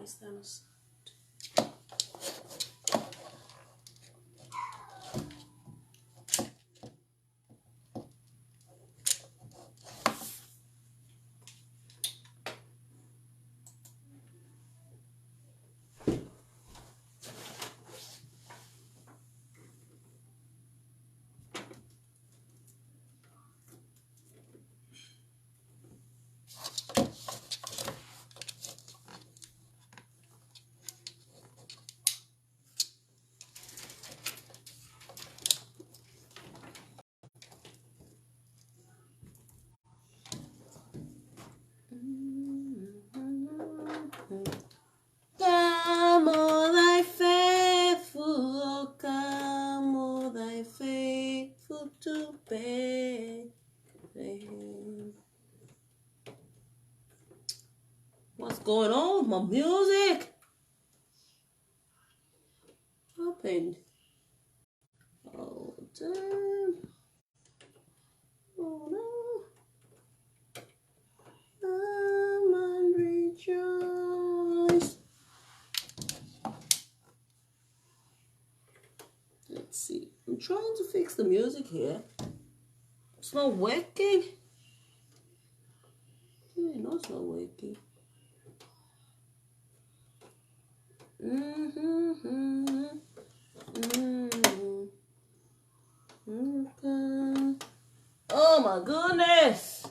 Estamos. Come, all thy faithful, come, all thy faithful to Bethlehem. What's going on? My music happened. Oh damn! Oh no! Come and rejoice. Let's see. I'm trying to fix the music here. It's not working. Yeah, no, it's not working. Okay. Oh my goodness.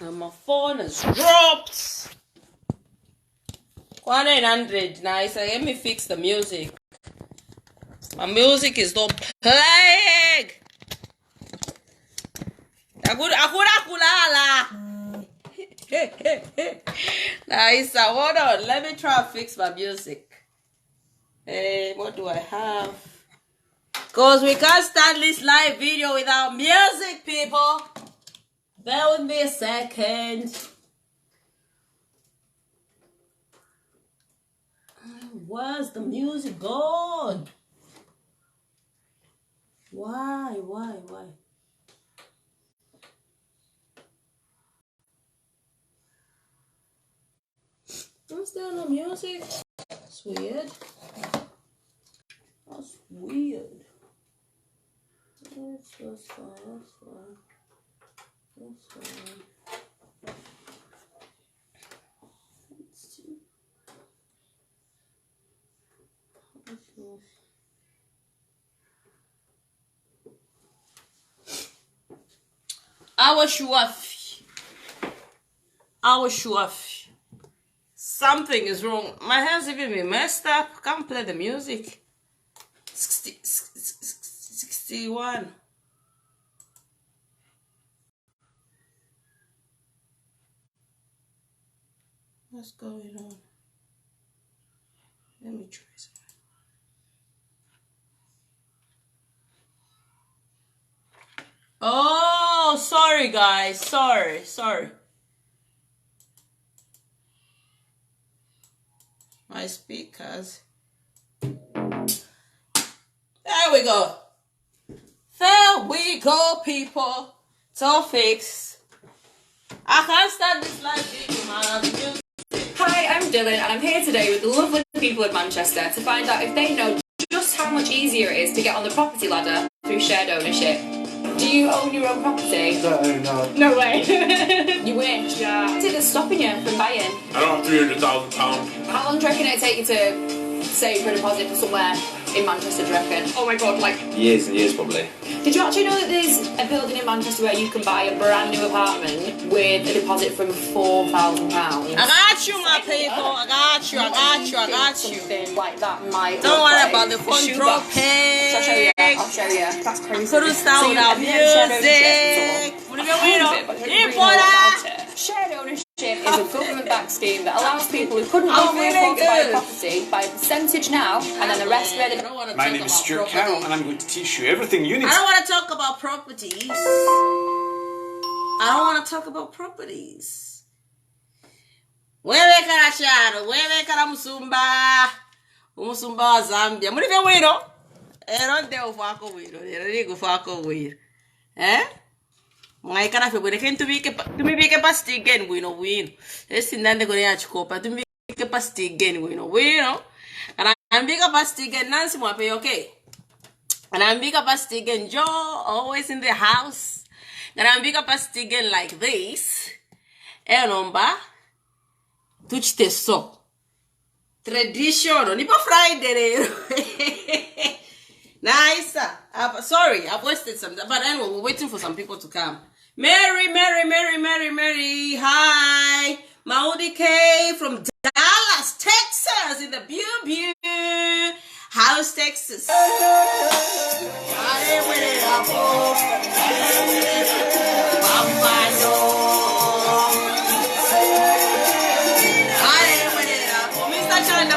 And my phone has dropped. 100 nice. Let me fix the music. My music is not playing. Nice. Hold on. Let me try and fix my music. Hey, what do I have? Because we can't start this live video without music, people. Bear with me a second. Where's the music gone? Why? What's there no music? That's weird. That's weird. That's fine. Let's see. I was sure something is wrong. My hands even been messed up. Can't play the music. 61. What's going on? Let me try something. Oh, sorry guys. Sorry. My speakers. There we go. There we go, people. It's all fixed. I can't start this live video, man. Hi, I'm Dylan and I'm here today with the lovely people of Manchester to find out if they know just how much easier it is to get on the property ladder through shared ownership. Do you own your own property? No. No way. You wish? Yeah. What's it that's stopping you from buying? I don't have £300,000. How long do you reckon it'd take you to save for a deposit for somewhere in Manchester, do you reckon? Oh my god, like... Years and years, probably. Did you actually know that there's a building in Manchester where you can buy a brand new apartment with a deposit from £4,000? I got you, my people. I got you. Something like that might... Don't worry about the phone dropping. I'll show you. That's crazy. Couldn't start without music. Shared ownership is a government-backed scheme that allows people who couldn't afford to buy a property buy a percentage now, and then the rest where they... My name is Stuart Carroll, and I'm going to teach you everything you need I don't want to talk about properties. Wewe kana chano, wewe kana musumba wa Zambia. Muri vya wino? Ero nde ufako wino, ero niku fako wino. Ngai kana fe bwene ken tumi pasti again wino. Esi ndande kone ya chikopa tumi pasti again wino. Kana ambika pasti again Nancy mwape okay. Kana ambika pasti again Joe always in the house. Kana ambika pasti again like this. Enomba tuchite so. Traditional. Nipo Friday. Nice. Sorry, I've wasted some time. But anyway, we're waiting for some people to come. Mary. Hi. Maudi K from Dallas, Texas, in the Bew House, Texas. Mr. Chanda,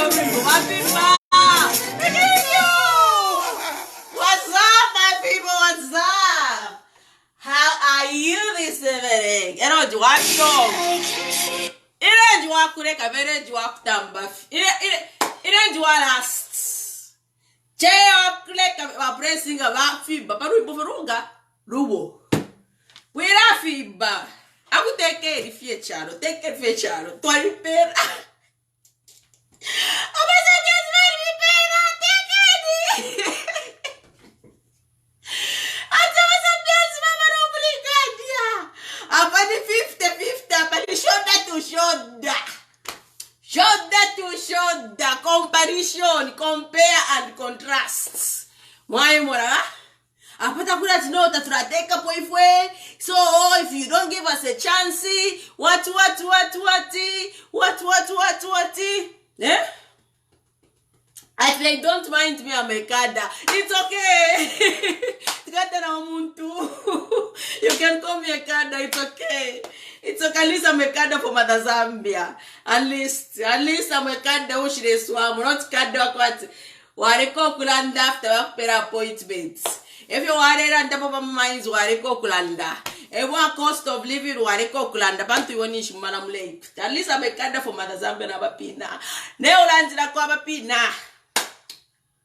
What's up, my people? What's up? How are you this evening? Last. Pressing about FIBA, but Rubo. Where are FIBA? I will take care of your child, take care of your child, 20 pair. Shoulder, comparison, compare and contrast. Why mora? Apata kuna tinota tunateka poifwe. So if you don't give us a chance, what? Eh? I think don't mind me, I'm a kada. It's okay. You can call me a kada, it's okay. It's okay, at least I'm a kada for Mother Zambia. At least I'm a kada who should swam, not kada what. Wareko kulanda after a appointments. If you are there on top of my minds, wareko kulanda. Everyone cost of living, wareko kulanda. Bantu yonish manam late. At least I'm a kada for Mother Zambia nabapina. Neolands na kwa bapina.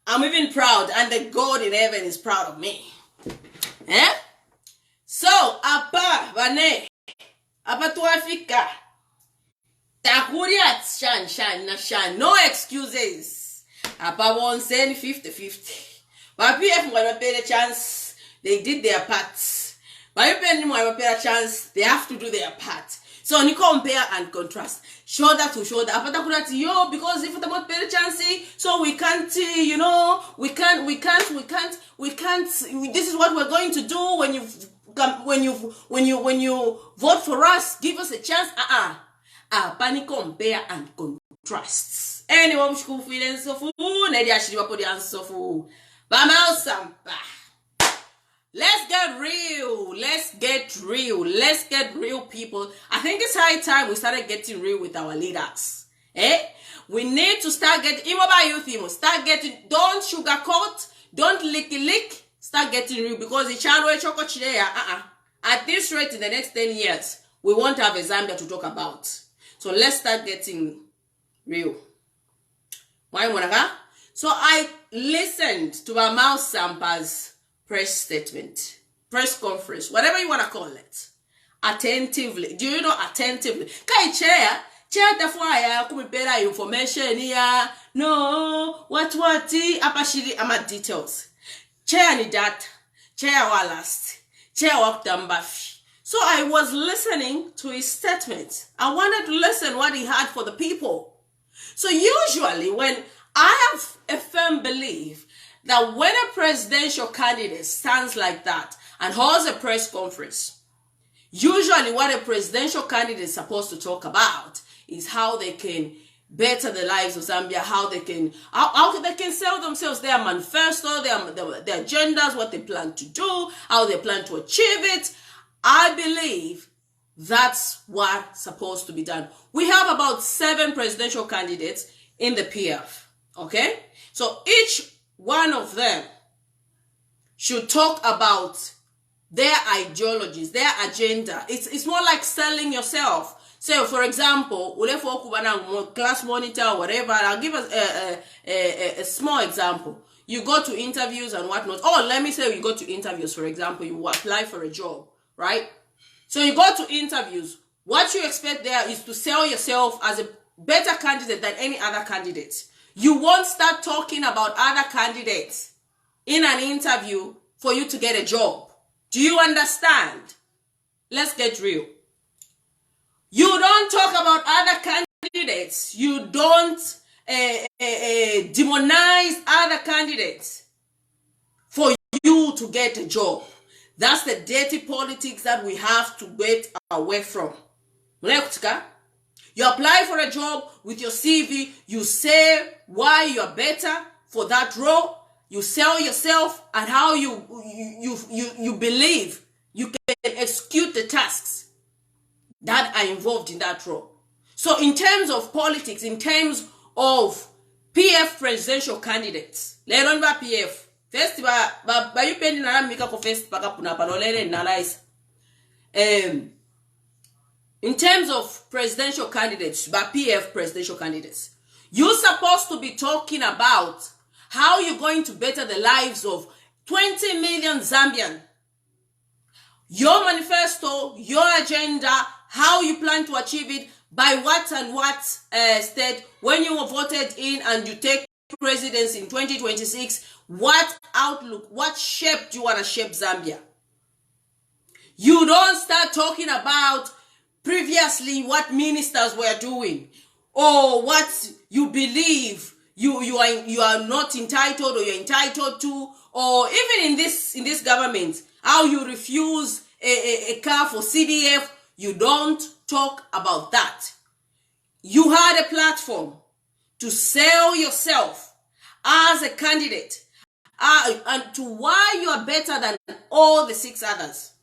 I'm even proud, and the God in heaven is proud of me. Eh? So, apa tuafika. Takuriat shan, no excuses. Apa won't send 50-50. But PF want to pay the chance, they did their part. But if anyone want to pay a chance, they have to do their part. So you compare and contrast, shoulder to shoulder. Because if we pay a chance, so we can't, we can't. This is what we're going to do when you vote for us. Give us a chance. Panic compare and contrast. Anyone school feelings of Nadia Shivapodi answer for Bama Sampa. Let's get real, people. I think it's high time we started getting real with our leaders. We need to start getting, don't sugarcoat, don't lick, start getting real, because the child will choco at this rate in the next 10 years, we won't have a Zambia to talk about. So let's start getting real. So I listened to Sampa'S press statement, press conference, whatever you want to call it, attentively. Do you know attentively? Kai chair tafwaya kumipera information here. No, what apashiri ama details. Chair ni data, chair wa last, chair wa kutambafi. So I was listening to his statement. I wanted to listen what he had for the people. So usually when I have a firm belief that when a presidential candidate stands like that and holds a press conference, usually what a presidential candidate is supposed to talk about is how they can better the lives of Zambia, how they can sell themselves, their manifesto, their agendas, what they plan to do, how they plan to achieve it. I believe that's what's supposed to be done. We have about 7 presidential candidates in the PF, okay? So each one of them should talk about their ideologies, their agenda. It's more like selling yourself. So, for example, class monitor or whatever. I'll give us a small example. You go to interviews and whatnot. Oh, let me say you go to interviews, for example. You apply for a job, right? So you go to interviews. What you expect there is to sell yourself as a better candidate than any other candidate. You won't start talking about other candidates in an interview for you to get a job. Do you understand? Let's get real. You don't talk about other candidates. You don't demonize other candidates for you to get a job. That's the dirty politics that we have to get away from. You apply for a job with your CV, you say why you are better for that role, you sell yourself and how you believe you can execute the tasks that are involved in that role. So in terms of politics, in terms of PF presidential candidates. Leron ba PF. First ba you pending na mika ko first baka puna palolele analyze. In terms of presidential candidates, by PF presidential candidates, you're supposed to be talking about how you're going to better the lives of 20 million Zambian. Your manifesto, your agenda, how you plan to achieve it, by what and what state, when you were voted in and you take presidency in 2026, what outlook, what shape do you want to shape Zambia? You don't start talking about previously what ministers were doing or what you believe you are not entitled or you're entitled to, or even in this government, how you refuse a car for CDF. You don't talk about that. You had a platform to sell yourself as a candidate and to why you are better than all the 6 others.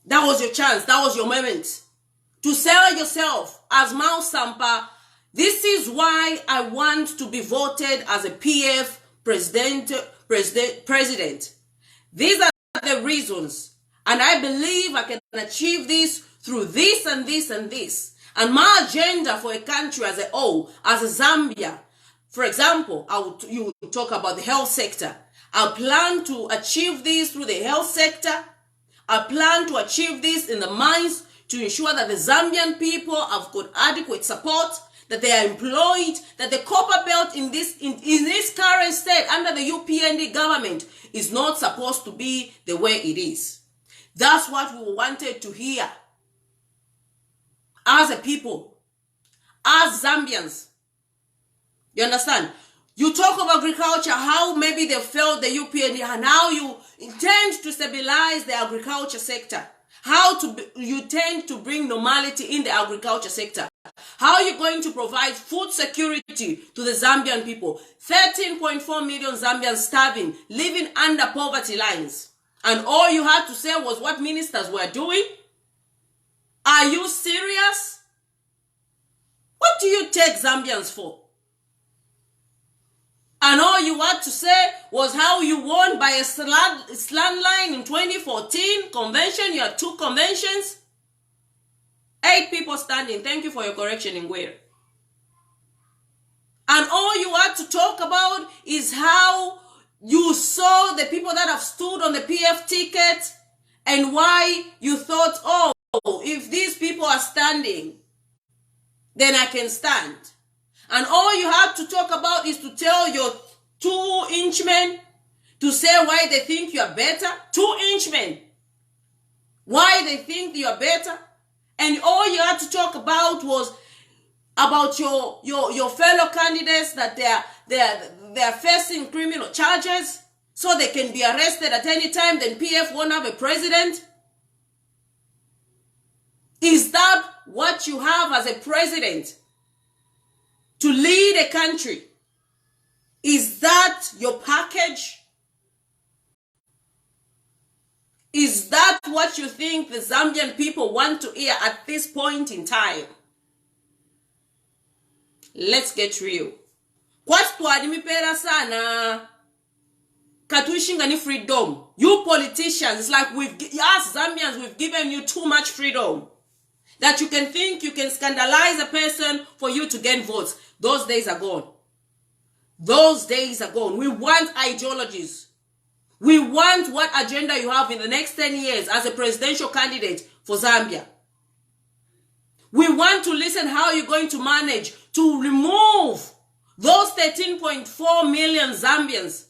That was your chance. That was your moment to sell yourself as Mao Sampa. This is why I want to be voted as a PF president. These are the reasons. And I believe I can achieve this through this and this and this. And my agenda for a country as a whole, as a Zambia, for example, you talk about the health sector. I plan to achieve this through the health sector. I plan to achieve this in the mines to ensure that the Zambian people have got adequate support, that they are employed, that the copper belt in this current state under the UPND government is not supposed to be the way it is. That's what we wanted to hear as a people, as Zambians. You understand? You talk of agriculture, how maybe they failed the UPND, and how you intend to stabilize the agriculture sector. How you tend to bring normality in the agriculture sector. How are you going to provide food security to the Zambian people? 13.4 million Zambians starving, living under poverty lines. And all you had to say was what ministers were doing? Are you serious? What do you take Zambians for? And all you had to say was how you won by a slant line in 2014 convention. You had 2 conventions. 8 people standing. Thank you for your correction, Ngwere. And all you had to talk about is how you saw the people that have stood on the PF ticket and why you thought, oh, if these people are standing, then I can stand. And all you have to talk about is to tell your 2-inch men to say why they think you are better. 2-inch men. Why they think you are better. And all you had to talk about was about your fellow candidates, that they are facing criminal charges so they can be arrested at any time, then PF won't have a president. Is that what you have as a president? To lead a country? Is that your package? Is that what you think the Zambian people want to hear at this point in time? Let's get real. Kwatwadimipera sana. Katuishinga ni freedom. You politicians, it's like us Zambians, we've given you too much freedom. That you can think you can scandalize a person for you to gain votes. Those days are gone. Those days are gone. We want ideologies. We want what agenda you have in the next 10 years as a presidential candidate for Zambia. We want to listen how you're going to manage to remove those 13.4 million Zambians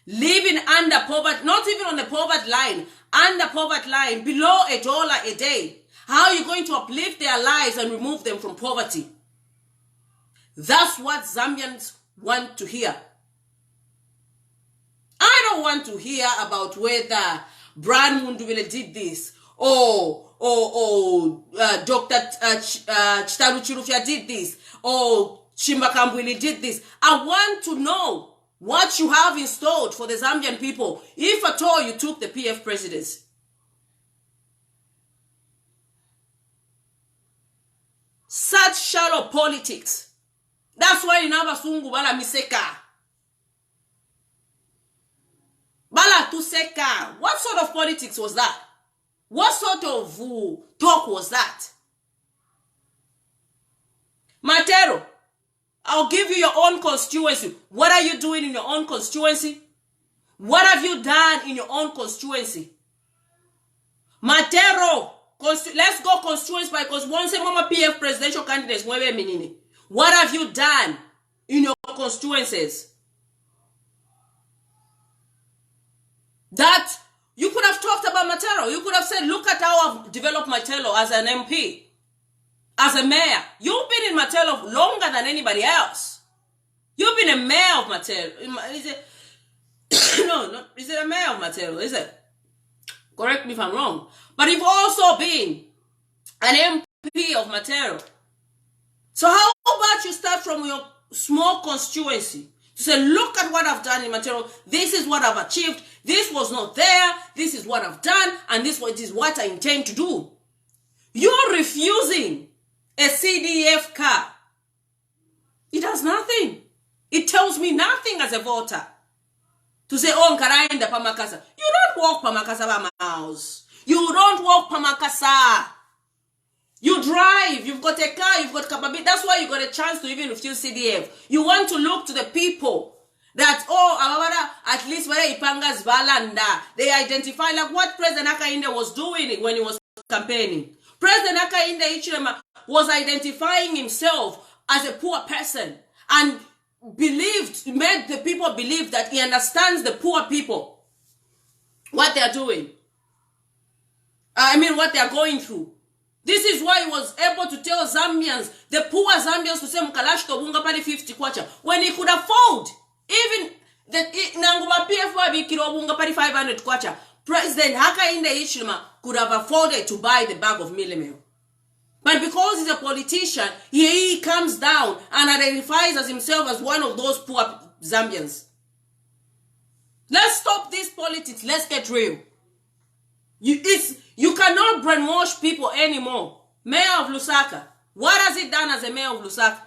living under poverty, not even on the poverty line, under poverty line, below $1 a day. How are you going to uplift their lives and remove them from poverty? That's what Zambians want to hear. I don't want to hear about whether Brian Mundubile did this or Dr. Chitaru Chirufya did this or Chimbakambwili did this. I want to know what you have installed for the Zambian people, if at all you took the PF presidency. Such shallow politics That's why in Abasungu bala miseka. Bala tu seka. What sort of politics was that? What sort of talk was that? Matero, I'll give you your own constituency. What are you doing in your own constituency? What have you done in your own constituency? Matero, let's go constituency by because once a mama PF presidential candidates. What have you done in your constituencies? That you could have talked about Matero. You could have said, look at how I've developed Matero as an MP, as a mayor. You've been in Matero longer than anybody else. You've been a mayor of Matero. Is it? No, is it a mayor of Matero? Is it? Correct me if I'm wrong. But you've also been an MP of Matero. So how about you start from your small constituency to say, look at what I've done in Matero. This is what I've achieved. This was not there. This is what I've done. And this is what I intend to do. You're refusing a CDF card. It does nothing. It tells me nothing as a voter. To say, oh, Nkaraenda Pamakasa. You don't walk Pamakasa by mouse. You don't walk Pamakasa. You drive. You've got a car. You've got capability. That's why you got a chance to even refuse CDF. You want to look to the people that, oh, at least Ipanga's Balanda. They identify like what President Hakainde was doing when he was campaigning. President Hakainde Hichilema was identifying himself as a poor person and made the people believe that he understands the poor people, what they're doing. What they're going through. This is why he was able to tell Zambians, the poor Zambians, to say Mkalashko bunga pari 50 kwacha, when he could afford even the Nanguba PF kilo bunga pari 500 kwacha. President Hakainde Hichilema could have afforded to buy the bag of meal. But because he's a politician, he comes down and identifies as himself as one of those poor Zambians. Let's stop this politics. Let's get real. You cannot brainwash people anymore. Mayor of Lusaka. What has he done as a mayor of Lusaka?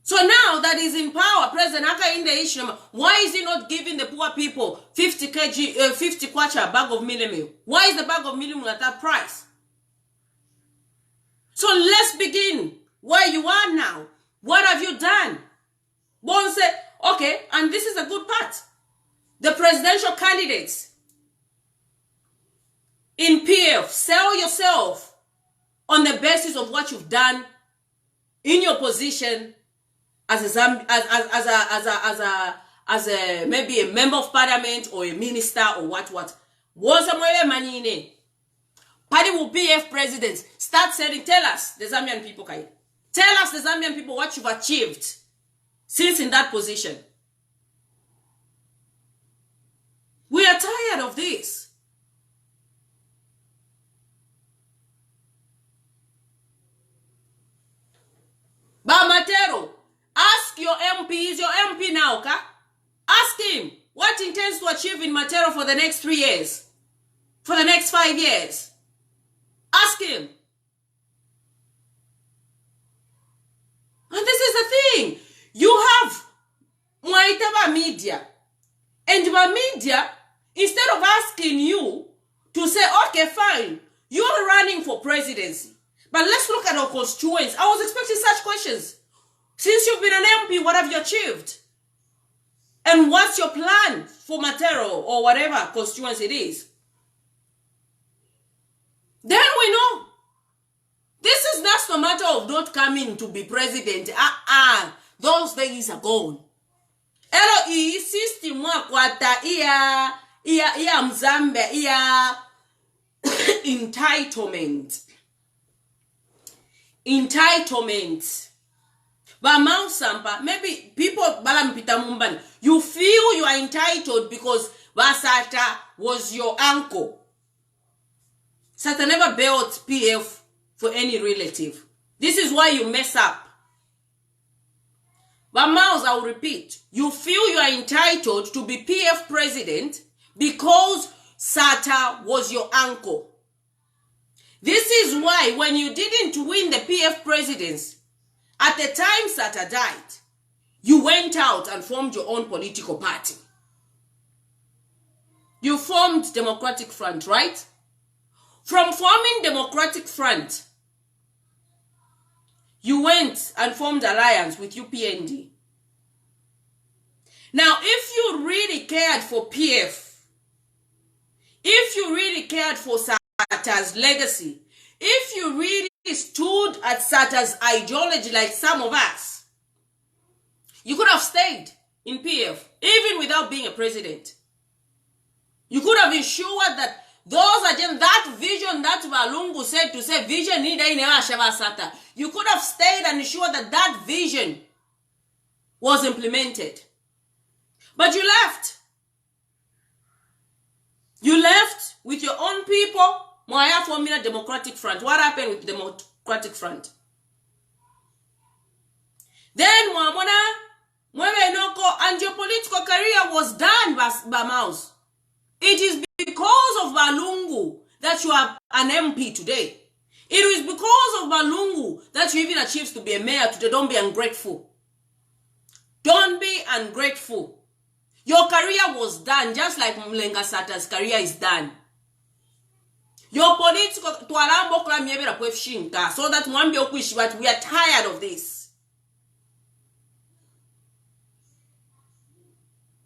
So now that he's in power, President Hakainde Hichilema, why is he not giving the poor people 50 kwacha bag of meal? Why is the bag of meal at that price? So let's begin where you are now. What have you done? Bon say, okay, and this is a good part. The presidential candidates in PF, sell yourself on the basis of what you've done in your position as a maybe a member of parliament or a minister or what. Was a money Party will PF presidents. Start saying, tell us, the Zambian people, Kai. Tell us, the Zambian people, what you've achieved since in that position. We are tired of this. Bamatero, ask your MP, is your MP now, okay? Ask him what he intends to achieve in Matero for the next 3 years, for the next 5 years. Ask him. And this is the thing. You have Mwaitaba media. And the media, instead of asking you to say, okay, fine, you're running for presidency, but let's look at our constituents. I was expecting such questions. Since you've been an MP, what have you achieved? And what's your plan for Matero or whatever constituency it is? Then we know. This is not a matter of not coming to be president. Those days are gone. Elo system wakwata iya Zambia iya entitlement. But Mount Sampa, maybe people balampita mumbani. You feel you are entitled because Basata was your uncle. Sata never built PF for any relative. This is why you mess up. But Miles, I will repeat, you feel you are entitled to be PF president because Sata was your uncle. This is why when you didn't win the PF presidency At the time Sata died, you went out and formed your own political party. You formed Democratic Front, right? From forming Democratic Front, you went and formed alliance with UPND. Now, if you really cared for PF, if you really cared for Sata's legacy, if you really stood at Sata's ideology like some of us, you could have stayed in PF, even without being a president. You could have ensured that those agenda, that vision that Valungu said to say vision need Sata, you could have stayed and ensured that that vision was implemented. But you left. You left with your own people. Mwaya formula Democratic Front. What happened with Democratic Front? Then and your political career was done by Mouse. It is because of Balungu that you are an MP today. It is because of Balungu that you even achieved to be a mayor today. Don't be ungrateful. Don't be ungrateful. Your career was done just like Mlenga Sata's career is done. Your political so that one but we are tired of this.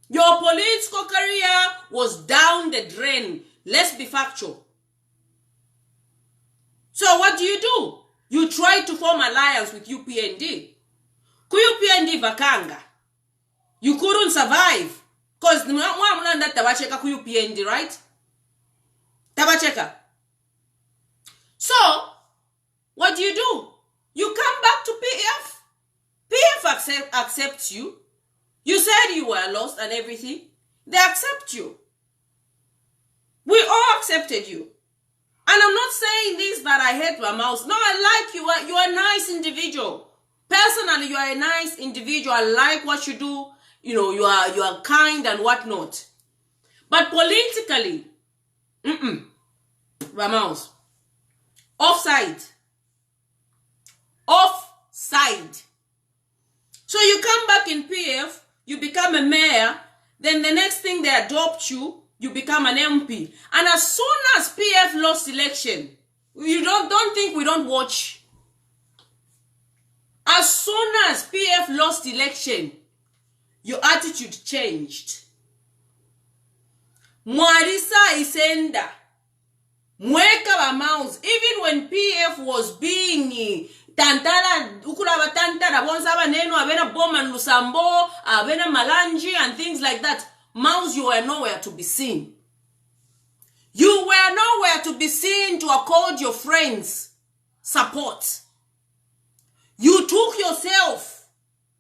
Your political career was down the drain. Let's be factual. So what do? You try to form alliance with UPND. UPND vakanga. You couldn't survive. Because tabacheka ku UPND, right? Tabacheka. So, what do? You come back to PF. PF accepts you. You said you were lost and everything. They accept you. We all accepted you. And I'm not saying this that I hate my mouse. No, I like you. You are a nice individual. Personally, you are a nice individual. I like what you do. You know, you are kind and whatnot. But politically, my mouse. Offside. So you come back in PF, you become a mayor, then the next thing they adopt you, you become an MP. And as soon as PF lost election, you don't think we don't watch. As soon as PF lost election, your attitude changed. Mwarisa isenda. Mweka wa mouse. Even when PF was being tantara, ukuraba tantara, bonsaba neno, abena Bowman Lusambo, abena Malanji, and things like that. Mouse, you were nowhere to be seen. You were nowhere to be seen to accord your friends support. You took yourself.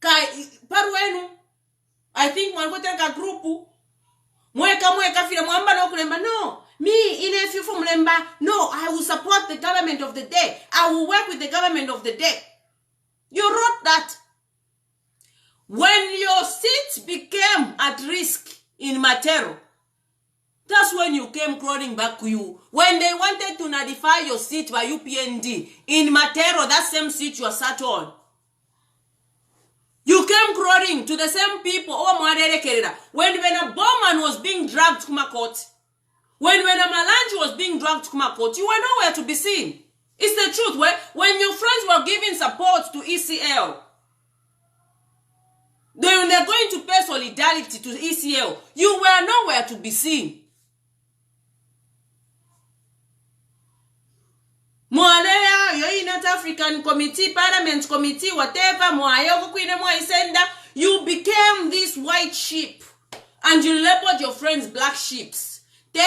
Paruenu. I think mwangotenga grupu. Mweka fila mwamba na okulemba. No. Me, in a few from Lemba. No, I will support the government of the day. I will work with the government of the day. You wrote that. When your seat became at risk in Matero, that's when you came crawling back to you. When they wanted to nullify your seat by UPND in Matero, that same seat you are sat on, you came crawling to the same people. When a Bowman was being dragged to my court, when a Malanji was being dragged to my court, you were nowhere to be seen. It's the truth. When your friends were giving support to ECL, they're going to pay solidarity to ECL, you were nowhere to be seen. Mwalea, you're in North African Committee, Parliament Committee, whatever, you became this white sheep and you labeled your friends black sheeps. You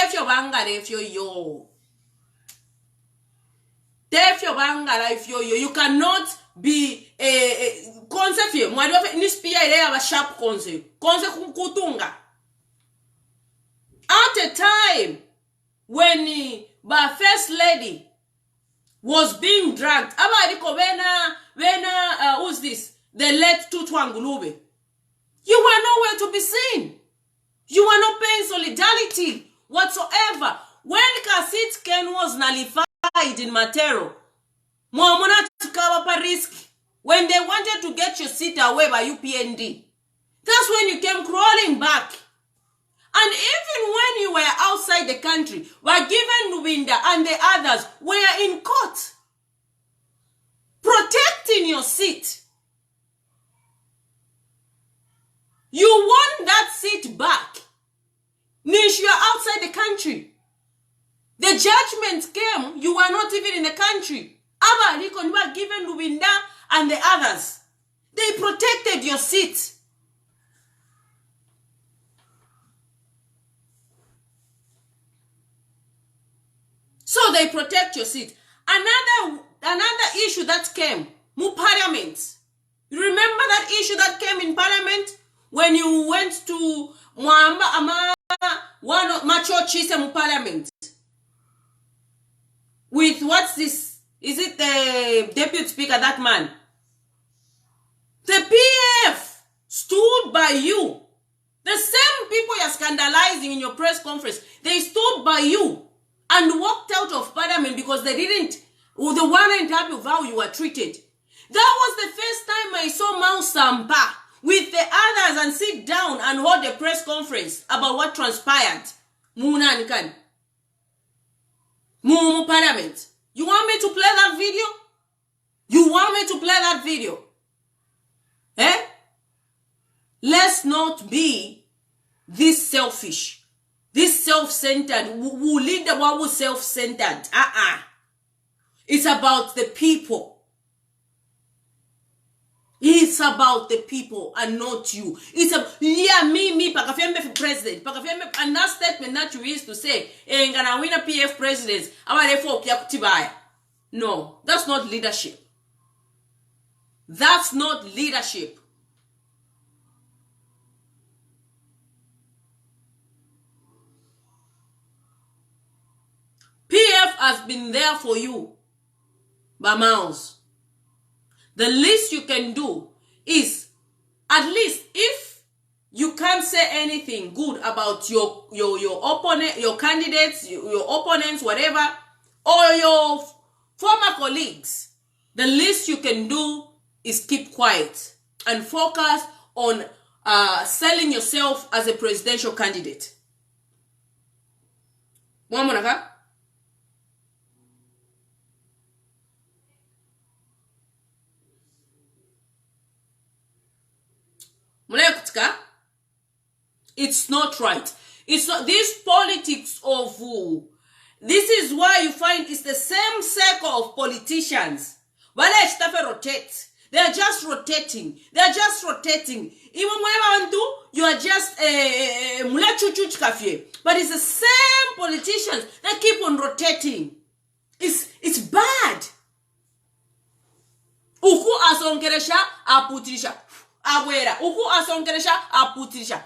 cannot be a concept. At a time when the first lady was being dragged, who's this? The late Tutwangulube. You were nowhere to be seen. You were not paying solidarity whatsoever. When Kasit Ken was nullified in Matero, Mwamuna tukawapa risk. When when they wanted to get your seat away by UPND. That's when you came crawling back. And even when you were outside the country, were given Lubinda and the others were in court, protecting your seat. You won that seat back. Nish, you are outside the country. The judgment came, you were not even in the country. Aba Nikon, you were given Lubinda and the others. They protected your seat. So they protect your seat. Another issue that came, mu parliament. You remember that issue that came in parliament when you went to Mwamba Ama one of Macho Chise mu parliament? With what's this? Is it the deputy speaker, that man? The PF stood by you. The same people you're scandalizing in your press conference, they stood by you and walked out of parliament because they didn't, or the one and happy of how you were treated. That was the first time I saw Mount Sampa with the others and sit down and hold a press conference about what transpired. Muna Mumu Parliament. You want me to play that video? You want me to play that video? Eh? Let's not be this selfish, this self-centered. Who lead the one who's self-centered? It's about the people. It's about the people and not you. It's a me pakafembe for president. Pakafembe, and that statement that you used to say, ngana win a PF presidents. No, that's not leadership. That's not leadership. PF has been there for you, Bamaus. The least you can do is, at least if you can't say anything good about your opponent, your candidates, your opponents, whatever, or your former colleagues, the least you can do is keep quiet and focus on selling yourself as a presidential candidate. It's not right. It's not this politics of who. This is why you find it's the same circle of politicians. While rotate, they are just rotating. They are just rotating. Even when you are just but it's the same politicians that keep on rotating. It's bad. Uku asonkeresha aputirisha. Awera. Uku asonkeresha aputirisha.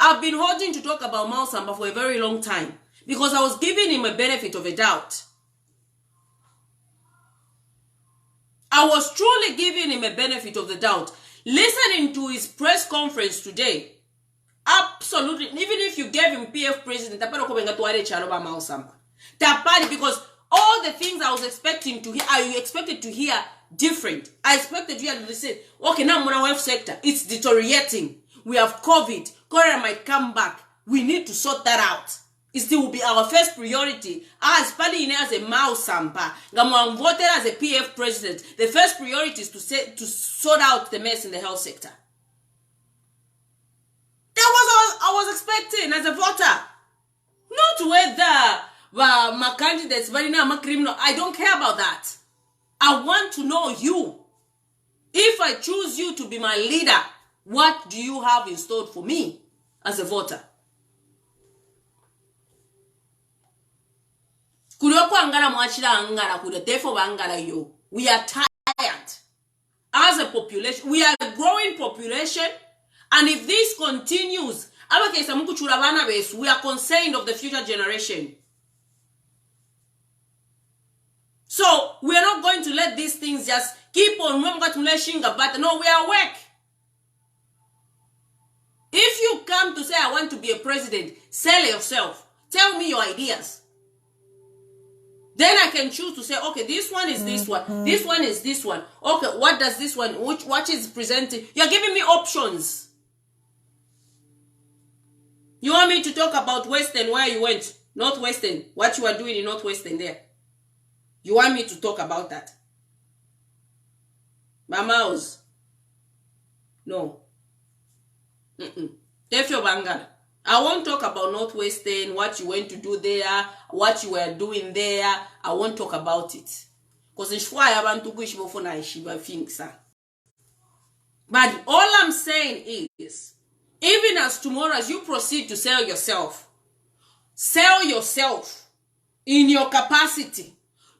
I've been holding to talk about Mao Samba for a very long time because I was giving him a benefit of a doubt. I was truly giving him a benefit of the doubt. Listening to his press conference today, absolutely, even if you gave him PF president, because all the things I was expecting to hear, I expected to hear different. I expected to hear to say, okay, now Mona health sector, it's deteriorating. We have COVID. Corona might come back. We need to sort that out. It still will be our first priority. As Padine as a Mao Sampa, Gamwan voted as a PF president, the first priority is to sort out the mess in the health sector. That was what I was expecting as a voter. Not whether my candidates, but I'm a criminal. I don't care about that. I want to know you. If I choose you to be my leader, what do you have in store for me as a voter? We are tired. As a population, we are a growing population, and if this continues, we are concerned of the future generation. So we are not going to let these things just keep on. No, we are awake. If you come to say, I want to be a president, sell yourself. Tell me your ideas. Then I can choose to say, okay, this one is this one. This one is this one. Okay, what does this one, what is presenting? You're giving me options. You want me to talk about Western, where you went? Northwestern, what you are doing in Northwestern there? You want me to talk about that? My mouse. No. Tefio Bangala. I won't talk about Northwestern, what you went to do there, what you were doing there. I won't talk about it. Because it's why I want to go for Shiba things. But all I'm saying is, even as tomorrow, as you proceed to sell yourself in your capacity.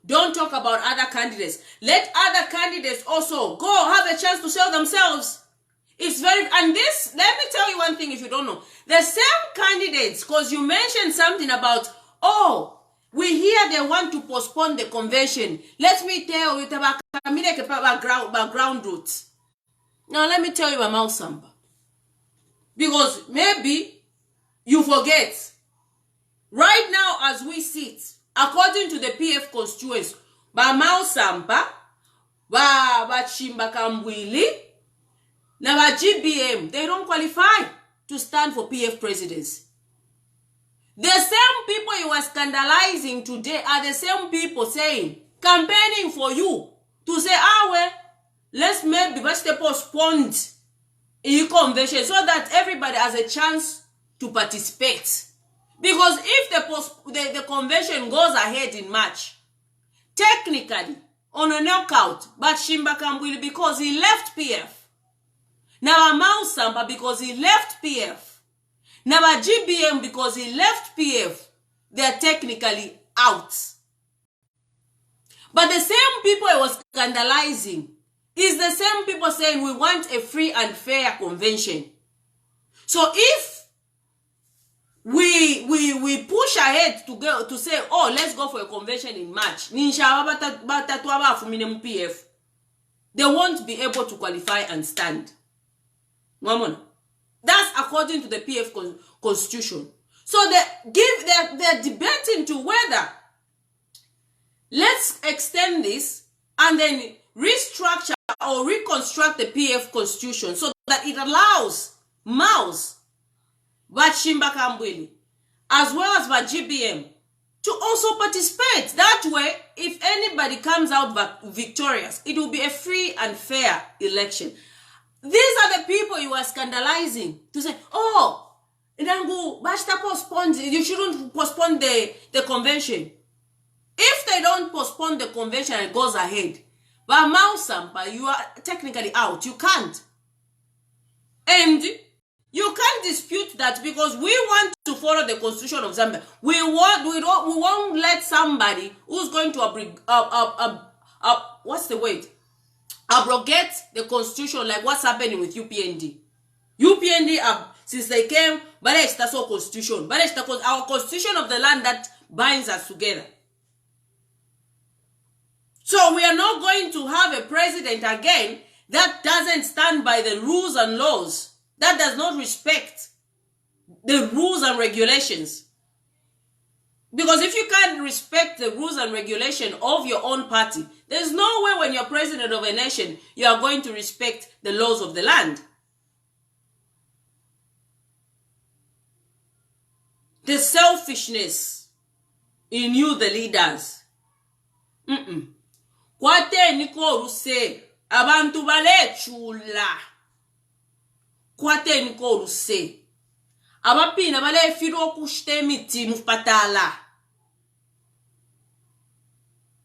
Don't talk about other candidates. Let other candidates also go have a chance to sell themselves. It's very, and this, let me tell you one thing if you don't know. The same candidates, because you mentioned something about, oh, we hear they want to postpone the convention. Let me tell you about background roots. Now let me tell you about Samba. Because maybe you forget. Right now as we sit, according to the PF constituency, Mau Sampa, Chimba Kambwili, now GBM, they don't qualify to stand for PF presidency. The same people you are scandalizing today are the same people saying, campaigning for you to say, well, let's maybe postpone the convention so that everybody has a chance to participate. Because if the convention goes ahead in March, technically, on a knockout, but Shimba Kambwili because he left PF. Now Mau Samba because he left PF. Now GBM because he left PF. They are technically out. But the same people I was scandalizing is the same people saying we want a free and fair convention. So if we push ahead to go to say, oh, let's go for a convention in March, they won't be able to qualify and stand. That's according to the PF constitution. So they're debating to whether let's extend this and then restructure or reconstruct the PF constitution so that it allows Maus, Shimba Kambwili, as well as GBM, to also participate. That way, if anybody comes out victorious, it will be a free and fair election. These are the people you are scandalizing to say, oh, you shouldn't postpone the convention. If they don't postpone the convention and it goes ahead, but Mau Sampa, you are technically out. You can't. And you can't dispute that because we want to follow the constitution of Zambia. We won't let somebody who's going to what's the word? Abrogate the constitution like what's happening with UPND. UPND, since they came, but it's the constitution. But it's our constitution of the land that binds us together. So we are not going to have a president again that doesn't stand by the rules and laws, that does not respect the rules and regulations. Because if you can't respect the rules and regulation of your own party, there's no way when you're president of a nation, you are going to respect the laws of the land. The selfishness in you, the leaders. Kwate niko ruse, abantu bale chula. Kwate niko ruse. Abapina bale firo kushte miti mupatala.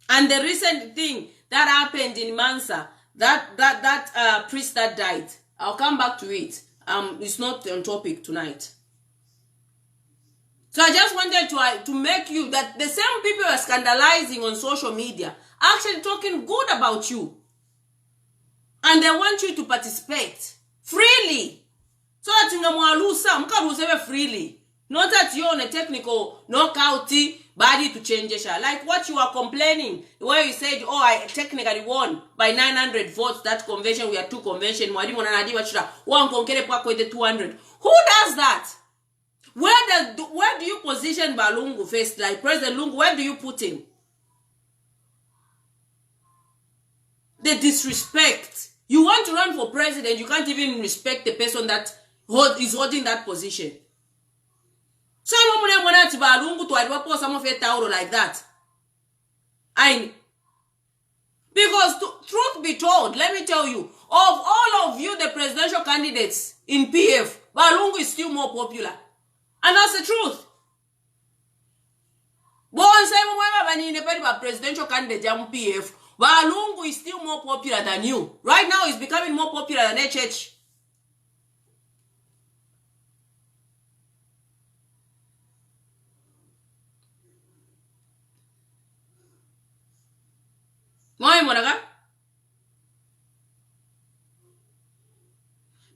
And the recent thing that happened in Mansa, that priest that died, I'll come back to it. It's not on topic tonight. So I just wanted to make you that the same people are scandalizing on social media actually talking good about you. And they want you to participate freely. So that you can freely. Not that you're on a technical knockout body to change it. Like what you are complaining, where you said, oh, I technically won by 900 votes that convention. We had two conventions. One conquer with 200. Who does that? Where do you position Balungu first? Like President Lungu, where do you put him? the disrespect. You want to run for president, you can't even respect the person that is holding that position. So like that. Because truth be told, let me tell you, of all of you, the presidential candidates in PF, Balungu is still more popular. And that's the truth. Presidential candidate in PF, Balungu is still more popular than you. Right now, he's becoming more popular than HH.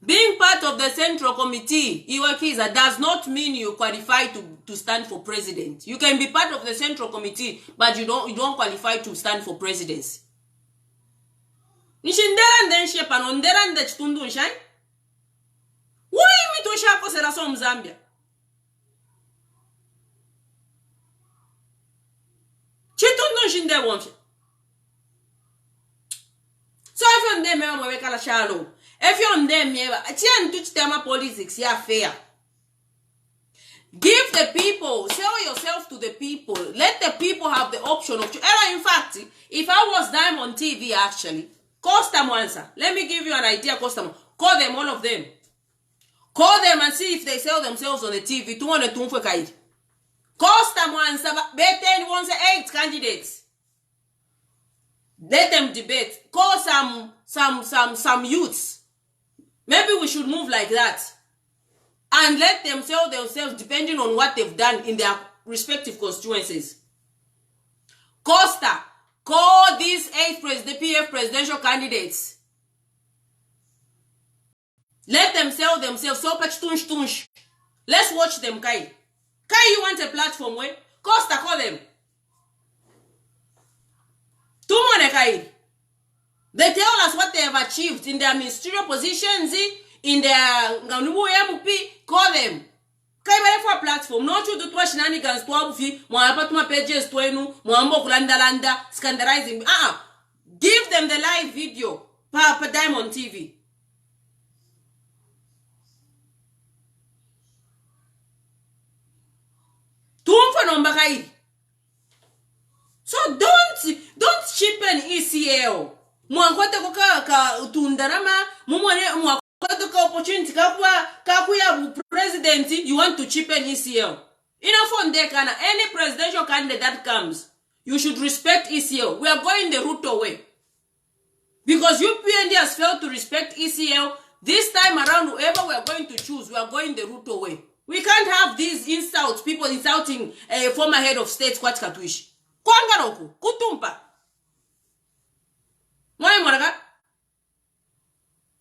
Being part of the Central Committee, Iwakiza, does not mean you qualify to stand for president. You can be part of the Central Committee, but you don't qualify to stand for presidency. Nishindera ndenshe panondera ndechitundu nshai? Woi mitoshako seraso mzambia? Chitundu nshinde wonshe. So if you're there, mwekala shallow. If you're there, politics, yeah, fair. Give the people, sell yourself to the people. Let the people have the option of choosing. In fact, if I was them on TV, actually, Costa Mwanza, let me give you an idea, Costa. Call them, all of them. Call them and see if they sell themselves on the TV. Costa Mwanza, Beten wants 8 candidates. Let them debate. Call some youths. Maybe we should move like that. And let them sell themselves depending on what they've done in their respective constituencies. Costa, call these 8 PF presidential candidates. Let them sell themselves. So much tunch. Let's watch them, Kai. Kai, you want a platform where? Costa, call them. They tell us what they have achieved in their ministerial positions, in their MP. Call them. Kai for a platform. Not you do shenanigans to abufi, mwapatuma pages to enu, mwambo kulanda, scandalizing. Give them the live video. Papa Diamond TV. Tumfa nomba kai. So don't cheapen ECL. Mwangote kuka tundarama mumone mwangote ka opportunity kakuya president, you want to cheapen ECL. Enough on there, kana any presidential candidate that comes, you should respect ECL. We are going the route away. Because UPND has failed to respect ECL. This time around, whoever we are going to choose, we are going the route away. We can't have these insults, people insulting a former head of state, Kwatkatwish. Kwangaroku, kutumpa.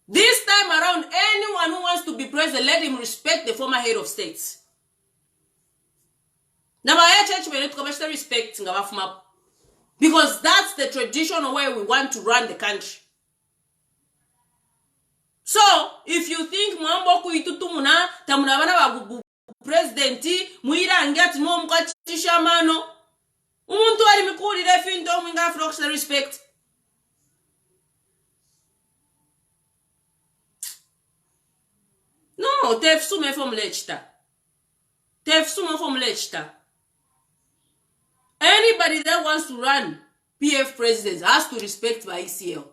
This time around, anyone who wants to be president, let him respect the former head of states. Now, church we need to respect because that's the traditional way we want to run the country. So, if you think mwamboku itutumuna tamunabana bagu presidenti muira ngati mo mkatisha mano umuntu ali mikuri refinto mwinga frox respect. No, tefsume from lechta. Tefsume from lechta. Anybody that wants to run PF president has to respect by ECL.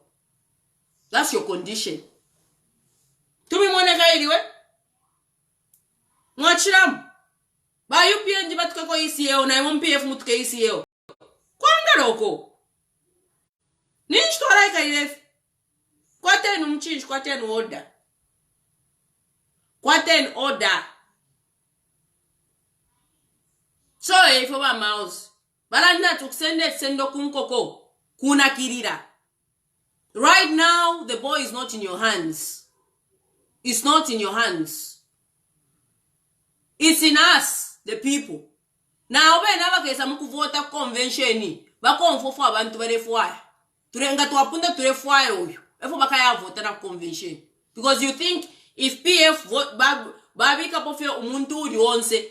That's your condition. Tumi moneka iliwe? Mwachiram. Ba UPND batuka ko ECL na MPF mutuke ECL. Kwanga loko. Ninchi to like ilef. Kwate numchinch kwate no order. Kwate order. So if over mouse. Balanda tuksende sendo kunkoko. Kuna kirira. Right now, the ball is not in your hands. It's not in your hands. It's in us, the people. Now, when I say I'm vote convention, bakonfo abantu barefwaya. Turenga tuapunda turefwaya oyo. Efo bakaya vote na convention. Because you think if PF vote babi kapofio umuntu uri onse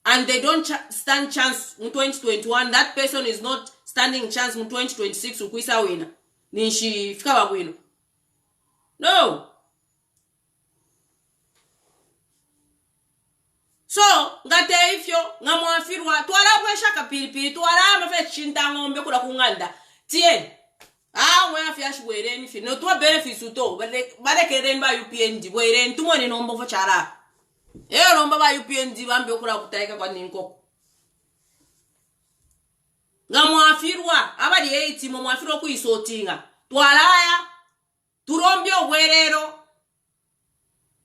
and they don't stand chance in 2021, that person is not standing chance in 2026 ukuisa winner. nishi fika babwino. No. So, ngate ifyo, ngamwafirwa, tuwala kwesha kapilipili, tuwala mafe chinta ngombe kula kunganda. Tien. Mwe afya shwere fi. No tuwa benefits uto, bade keren ba UPND, weren tumoni nombo fo chara. Nomba ba UPND bambe kula kutaika kwa ninko. Ngamwafirwa, abadi 8 mwafirwa kuisotinga. Tuwalaya, turombyo werero.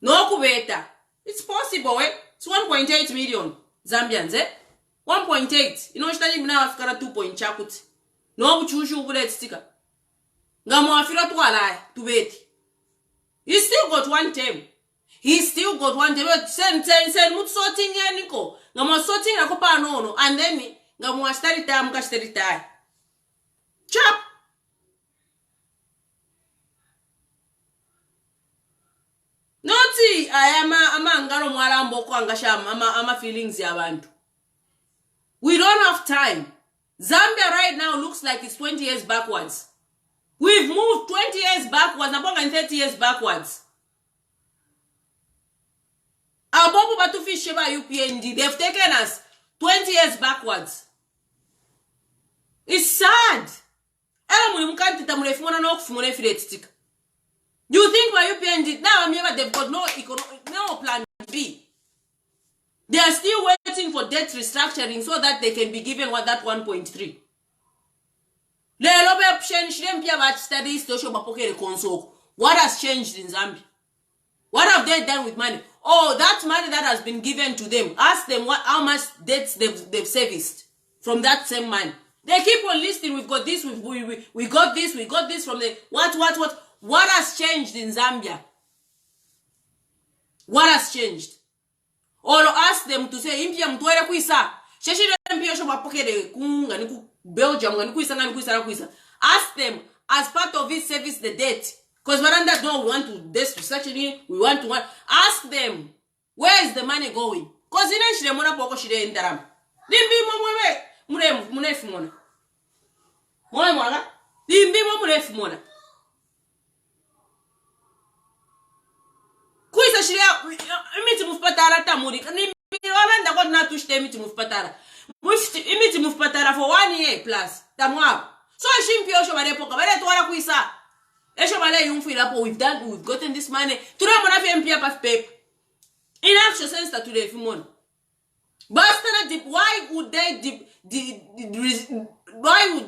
No kubeta. It's possible, eh? It's 1.8 million Zambians, eh? 1.8. Inoshitaji mna wafikara 2 chakuti. No buchushu ubule stika. Ngamwafira tuwalaya, tubeti. He still got one term. He still got one term. Send mutu sorting ya niko. Ngamwa sorting na kopa nono. And then, ngamwa starita muka starita. Chap! Noti ama ngaro mwala mboko angashama ama feelings ya bantu. We don't have time. Zambia right now looks like it's 20 years backwards. We've moved 20 years backwards, and 30 years backwards. Our Bobo Batufi Sheba UPND, they've taken us 20 years backwards. It's sad. You think by UPND now they've got no plan B. They are still waiting for debt restructuring so that they can be given that 1.3. What has changed in Zambia? What have they done with money? Oh, that money that has been given to them. Ask them how much debts they've serviced from that same money. They keep on listing, we've got this, we got this from the what? What has changed in Zambia? What has changed? Or ask them to say, impia mtuere kuisa. Sheshire impia shoba pokede kunga niku Belgium ngani kuisa. Ask them as part of it service the debt. Because Vedanta don't want to debt restructuring, we want to ask them where is the money going? Because in shire mona poko shire indaram. Dimbi munefu mona. Mona. Dimbi munefu mona. Kuisa shire imiti mufpatara tamuri. Ni wabenda kwa natushite imiti mufpatara. Imiti mufpatara for 1 year plus. Tamwa. So shimpio sho bare poka bare twala kuisa. Esho bare yumfira po we've gotten this money. Tura mona fi mpia pa paper. In actual sense that today fimon. Bastana why would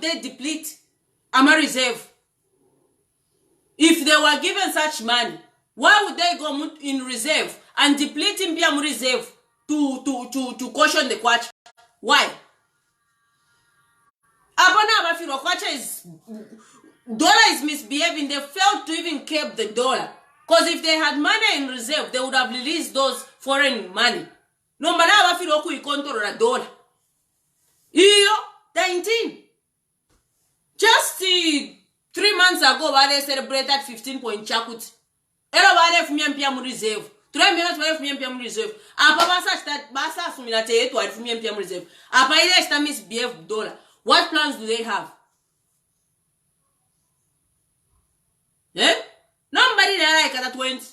they deplete Ama reserve? If they were given such money, why would they go in reserve and deplete Mpiamu reserve to caution the kwacha? Why? Abana Abafiro kwacha is dollar is misbehaving. They failed to even keep the dollar. Because if they had money in reserve, they would have released those foreign money. No matter Abafiro ku control the dollar. Iyo 19. Just 3 months ago, they celebrated 15 point chakut. Ero wale fumia Mpiamu reserve. 3 minutes wale fumia Mpiamu reserve. Apa basa suminate yetu wale fumia Mpiamu reserve. Apa ile esta misbehave dollar. What plans do they have? Eh? Nobody there like that went.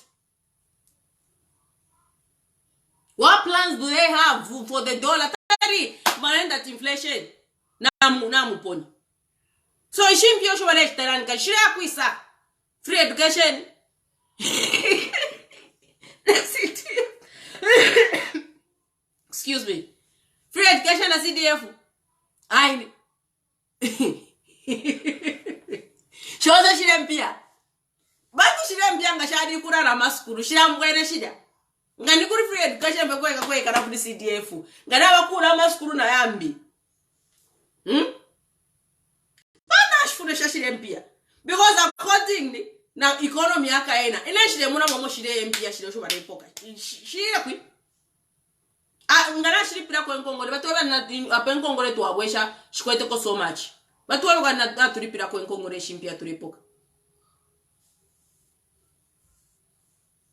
What plans do they have for the dollar? That inflation. Namu poni. So ishimpio sho wale chitaranka shire akwisa. Free education. Excuse me. Free education na CDF. Aini. Shoza shire mpia. Batu shire mpia ngashadi kura na maskuru. Shire mwere shida. Ngani kuri free education bekweka kweka na kuri CDF. Ngana wakura maskuru na yambi. Bana shfunesha shire mpia. Because accordingly, now economy yakaena. Ile shire muna momo shire mpia shire sho bare poka. Shire kwi. Ngana shire pira kwa nkongole. Batu wala na apenkongole tuwabwesha shikwete ko so much. Batu wala na turipira kwa nkongole shimpia turipoka.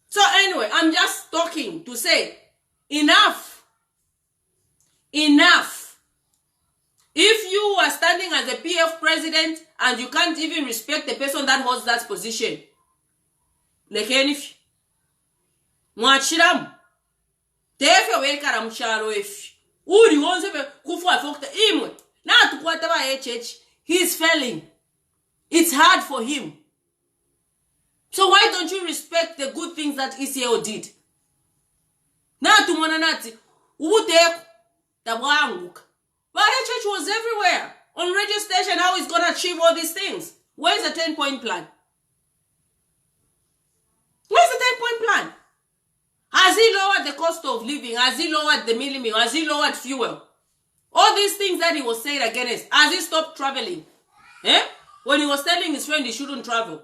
So anyway, I'm just talking to say, enough. If you are standing as a PF president and you can't even respect the person that holds that position, like if mwachiramu tefe wekara mchalo if uri wonse kufa fokta imwe na tukwata ba HH, he's failing. It's hard for him. So why don't you respect the good things that ECO did? Na tumona nati ubuteko tabwanguka. But HH was everywhere. On radio station, how he's gonna achieve all these things? Where's the 10-point plan? Where's the 10-point plan? Has he lowered the cost of living? Has he lowered the minimum? Has he lowered fuel? All these things that he was saying against, has he stopped traveling? When he was telling his friend he shouldn't travel.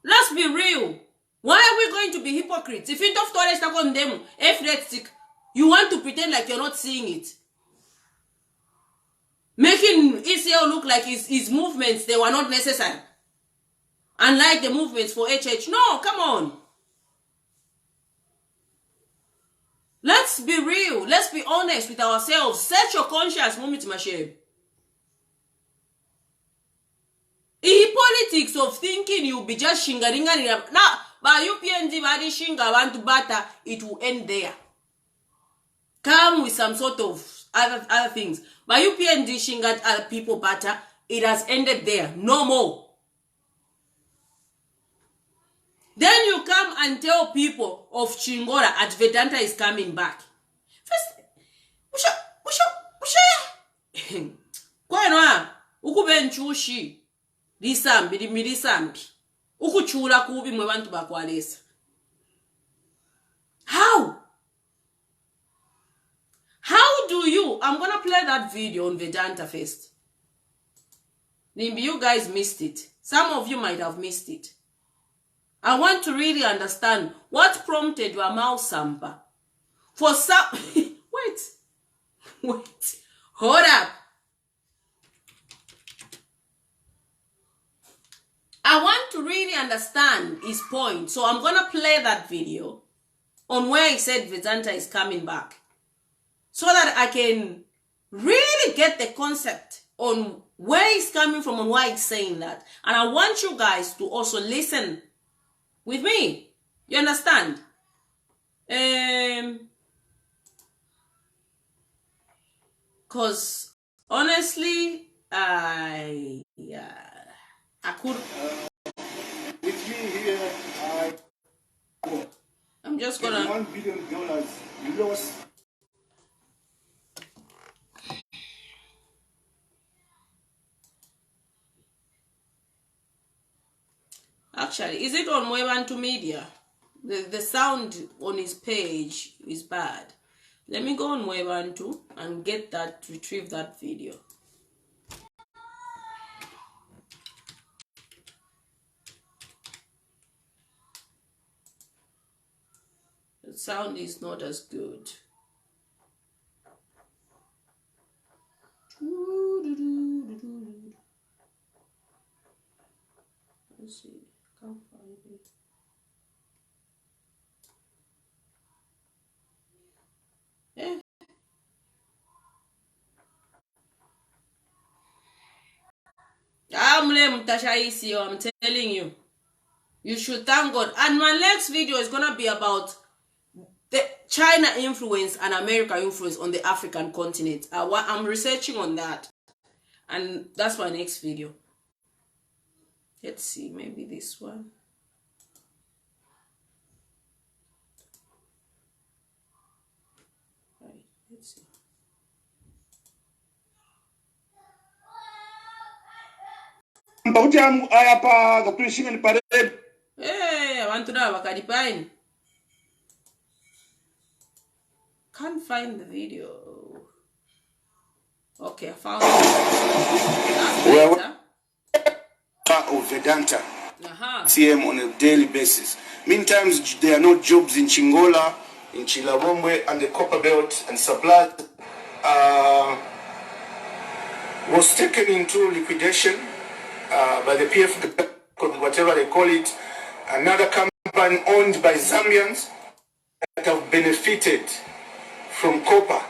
Let's be real. Why are we going to be hypocrites? If you don't condemn, you want to pretend like you're not seeing it. Making ECO look like his movements, they were not necessary. Unlike the movements for HH. No, come on. Let's be real. Let's be honest with ourselves. Set your conscience, Mumit Mashem. In politics of thinking you'll be just shingaringa. Now, by UPND, badi shinga want to batter, it will end there. Come with some sort of other things. By UPND shinga other people batter, it has ended there. No more. Then you come and tell people of Chingora at Vedanta is coming back. First, Kwenwa, ukubenchushi. Lisambi. Ukuchula kubi mwebantu bakwalesa. How? How do you? I'm gonna play that video on Vedanta first. Maybe you guys missed it. Some of you might have missed it. I want to really understand what prompted your mouth, Sampa. For some... Wait. Hold up. I want to really understand his point. So I'm going to play that video on where he said Vedanta is coming back. So that I can really get the concept on where he's coming from and why he's saying that. And I want you guys to also listen with me. You understand? Because honestly, I could. With me here, I'm just gonna. $1 billion lost. Actually, is it on Mwebantu Media? The sound on his page is bad. Let me go on Mwebantu and retrieve that video. The sound is not as good. Let's see. Can't find it. I'm telling you. You should thank God. And my next video is going to be about the China influence and America influence on the African continent. I'm researching on that. And that's my next video. Let's see, maybe this one. Right, let's see. Hey, I want to know about the can't find the video. Okay, I found it. That's Of Vedanta, CM on a daily basis. Meantime, there are no jobs in Chingola, in Chilabombe, and the Copper Belt and supply was taken into liquidation by the PF, whatever they call it, another company owned by Zambians that have benefited from copper,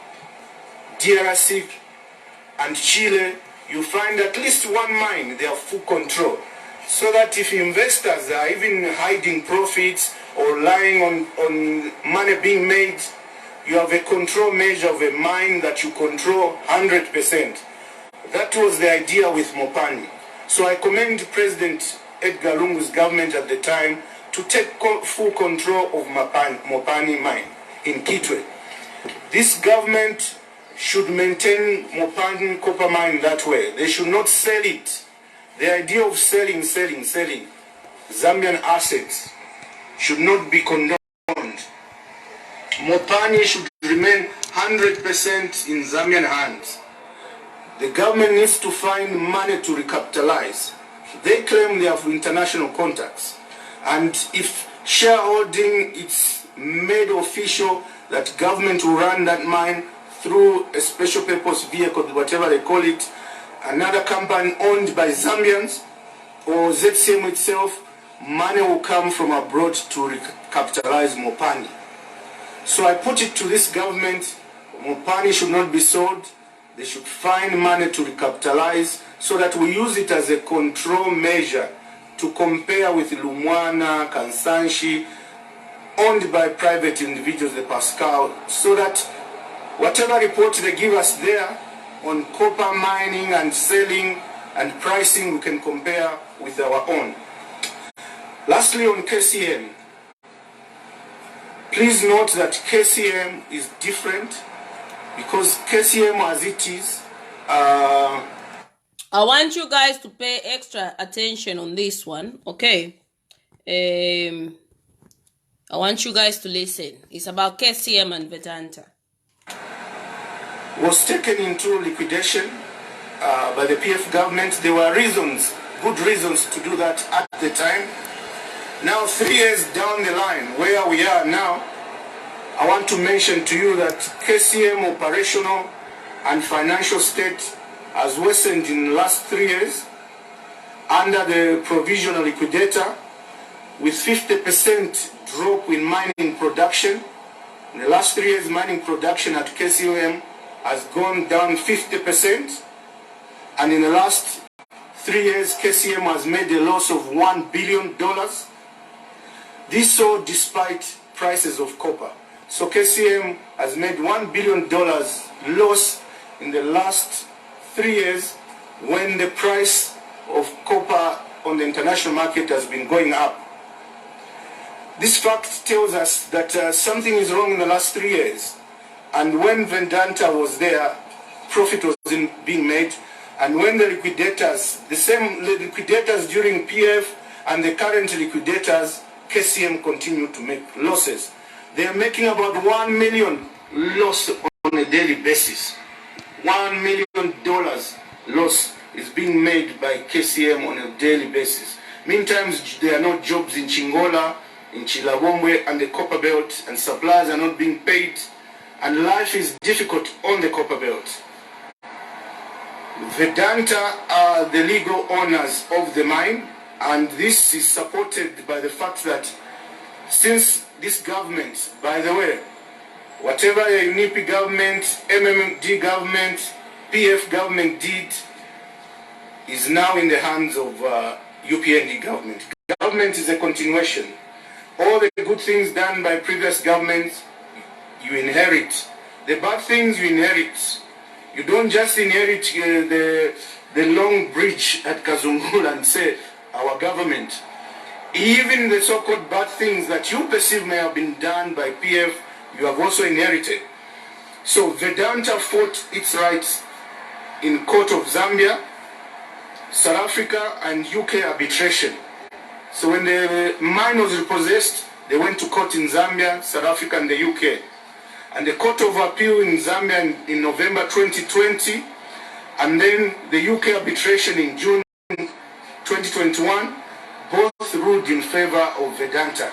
DRC and Chile, you find at least one mine, they have full control. So that if investors are even hiding profits or lying on money being made, you have a control measure of a mine that you control 100%. That was the idea with Mopani. So I commend President Edgar Lungu's government at the time to take full control of Mopani mine in Kitwe. This government should maintain Mopani copper mine that way. They should not sell it. The idea of selling Zambian assets should not be condoned. Mopani should remain 100% in Zambian hands. The government needs to find money to recapitalize. They claim they have international contacts. And if shareholding is made official that government will run that mine through a special purpose vehicle, whatever they call it, another company owned by Zambians or ZCM itself, money will come from abroad to recapitalize Mopani. So I put it to this government, Mopani should not be sold. They should find money to recapitalize so that we use it as a control measure to compare with Lumwana, Kansanshi, owned by private individuals, the Pascal, so that whatever report they give us there on copper mining and selling and pricing, we can compare with our own. Lastly, on KCM, please note that KCM is different because KCM as it is, I want you guys to pay extra attention on this one, okay? I want you guys to listen. It's about KCM and Vedantte. Was taken into liquidation by the PF government. There were reasons, good reasons to do that at the time. Now 3 years down the line, where we are now, I want to mention to you that KCM operational and financial state has worsened in the last 3 years under the provisional liquidator, with 50% drop in mining production. In the last 3 years, mining production at KCM has gone down 50%, and in the last 3 years, KCM has made a loss of $1 billion. This so despite prices of copper. So KCM has made $1 billion loss in the last 3 years when the price of copper on the international market has been going up. This fact tells us that something is wrong in the last 3 years. And when Vedantte was there, profit was being made. And when the liquidators, the same liquidators during PF and the current liquidators, KCM continue to make losses. They are making about $1 million loss on a daily basis. $1 million loss is being made by KCM on a daily basis. Meantime, there are no jobs in Chingola, in Chilabombe, and the copper belt, and suppliers are not being paid, and life is difficult on the copper belt. Vedantte are the legal owners of the mine, and this is supported by the fact that since this government, by the way, whatever the UNIP government, MMD government, PF government did is now in the hands of UPND government. Government is a continuation. All the good things done by previous governments, you inherit. The bad things you inherit. You don't just inherit the long bridge at Kazungula and say, our government. Even the so-called bad things that you perceive may have been done by PF, you have also inherited. So Vedantte fought its rights in court of Zambia, South Africa, and UK arbitration. So when the mine was repossessed, they went to court in Zambia, South Africa, and the UK. And the Court of Appeal in Zambia in November 2020, and then the UK arbitration in June 2021, both ruled in favor of Vedantte.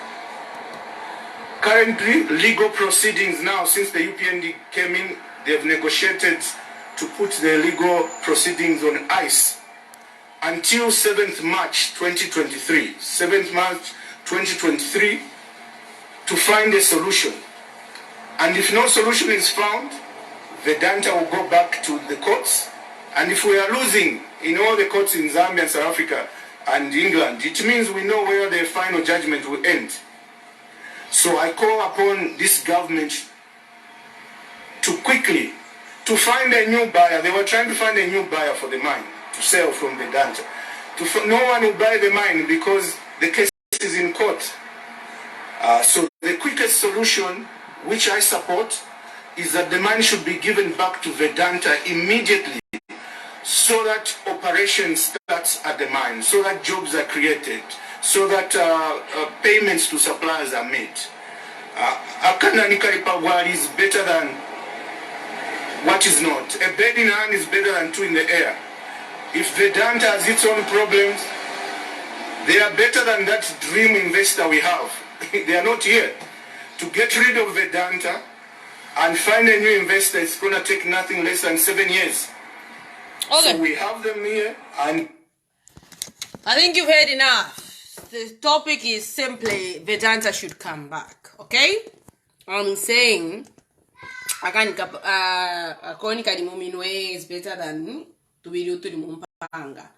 Currently, legal proceedings now, since the UPND came in, they've negotiated to put the legal proceedings on ice until 7th March 2023. 7th March 2023 to find a solution. And if no solution is found, Vedantte will go back to the courts And if we are losing in all the courts in Zambia and South Africa and England, it means we know where the final judgment will end. So I call upon this government to quickly find a new buyer. They were trying to find a new buyer for the mine to sell from Vedantte. No one will buy the mine because the case is in court. So the quickest solution, which I support, is that the mine should be given back to Vedantte immediately, so that operation starts at the mine, so that jobs are created, so that payments to suppliers are made. Akananika Ipagwali is better than what is not. A bird in hand is better than two in the air. If Vedantte has its own problems, they are better than that dream investor we have. They are not here. To get rid of Vedantte and find a new investor, it's going to take nothing less than 7 years. Okay. So we have them here, and I think you've heard enough. The topic is simply Vedantte should come back. Okay? I'm saying Akonika di Muminwe is better than Tubiru to the Mumpanga.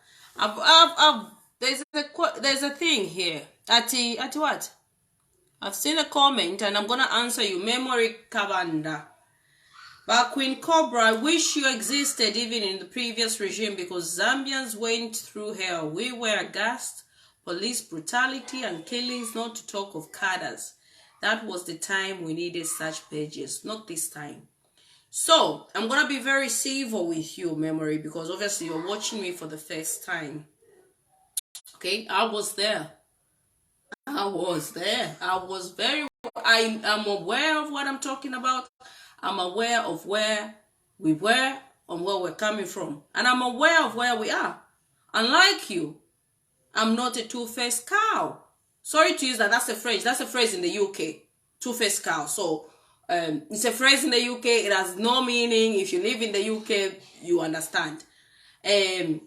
There's a thing here. At what? I've seen a comment and I'm gonna answer you. Memory Kabanda. But Queen Cobra, I wish you existed even in the previous regime, because Zambians went through hell. We were aghast, police brutality and killings, not to talk of cadres. That was the time we needed such pages, not this time. So, I'm going to be very civil with you, Memory, because obviously you're watching me for the first time. Okay, I was there. I am aware of what I'm talking about. I'm aware of where we were and where we're coming from. And I'm aware of where we are. Unlike you, I'm not a two-faced cow. Sorry to use that. That's a phrase. That's a phrase in the UK. Two-faced cow. So, it's a phrase in the UK. It has no meaning. If you live in the UK, you understand. I